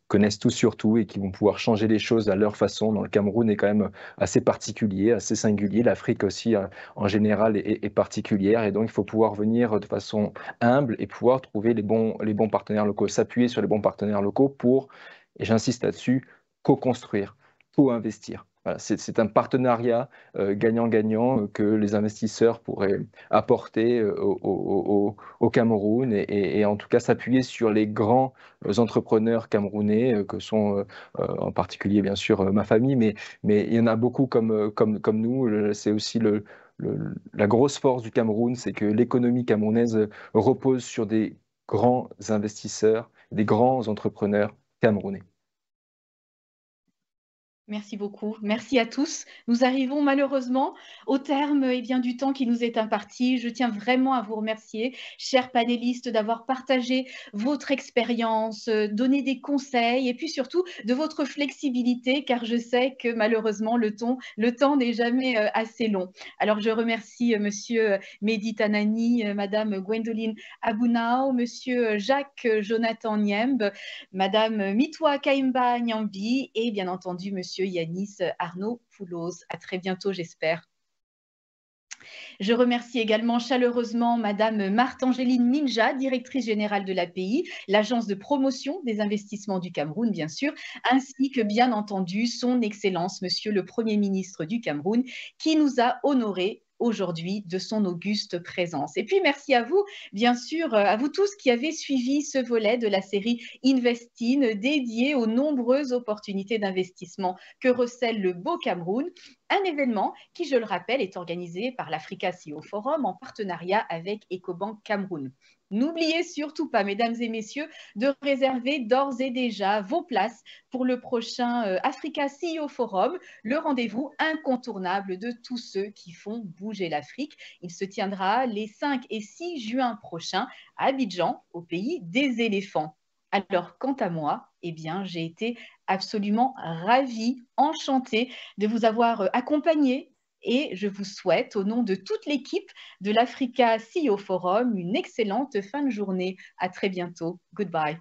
connaissent tout sur tout et qu'ils vont pouvoir changer les choses à leur façon. Dans le Cameroun est quand même assez particulier, assez singulier. L'Afrique aussi en général est particulière, et donc il faut pouvoir venir de façon humble et pouvoir trouver les bons partenaires locaux, s'appuyer sur les bons partenaires locaux pour, et j'insiste là-dessus, co-construire, co-investir. Voilà, c'est un partenariat gagnant-gagnant que les investisseurs pourraient apporter au Cameroun et en tout cas s'appuyer sur les grands entrepreneurs camerounais que sont en particulier bien sûr ma famille, mais il y en a beaucoup comme nous. C'est aussi la grosse force du Cameroun, c'est que l'économie camerounaise repose sur des grands investisseurs, des grands entrepreneurs camerounais. Merci beaucoup. Merci à tous. Nous arrivons malheureusement au terme du temps qui nous est imparti. Je tiens vraiment à vous remercier, chers panélistes, d'avoir partagé votre expérience, donné des conseils et puis surtout de votre flexibilité, car je sais que malheureusement le temps n'est jamais assez long. Alors je remercie Monsieur Mehdi Tanani, Madame Gwendoline Abunao, Monsieur Jacques Jonathan Niembe, Madame Mitwa Kaimba Nyambi et bien entendu Monsieur Yanis Arnaud Poulos. À très bientôt, j'espère. Je remercie également chaleureusement Madame Marthe-Angéline Minja, directrice générale de l'API, l'agence de promotion des investissements du Cameroun, bien sûr, ainsi que bien entendu son Excellence, Monsieur le Premier ministre du Cameroun, qui nous a honorés aujourd'hui de son auguste présence. Et puis merci à vous, bien sûr, à vous tous qui avez suivi ce volet de la série Investin dédié aux nombreuses opportunités d'investissement que recèle le beau Cameroun, un événement qui, je le rappelle, est organisé par l'Africa CEO Forum en partenariat avec Ecobank Cameroun. N'oubliez surtout pas, mesdames et messieurs, de réserver d'ores et déjà vos places pour le prochain Africa CEO Forum, le rendez-vous incontournable de tous ceux qui font bouger l'Afrique. Il se tiendra les 5 et 6 juin prochains à Abidjan, au pays des éléphants. Alors, quant à moi, eh bien, j'ai été absolument ravie, enchantée de vous avoir accompagné et je vous souhaite, au nom de toute l'équipe de l'Africa CEO Forum, une excellente fin de journée. À très bientôt. Goodbye.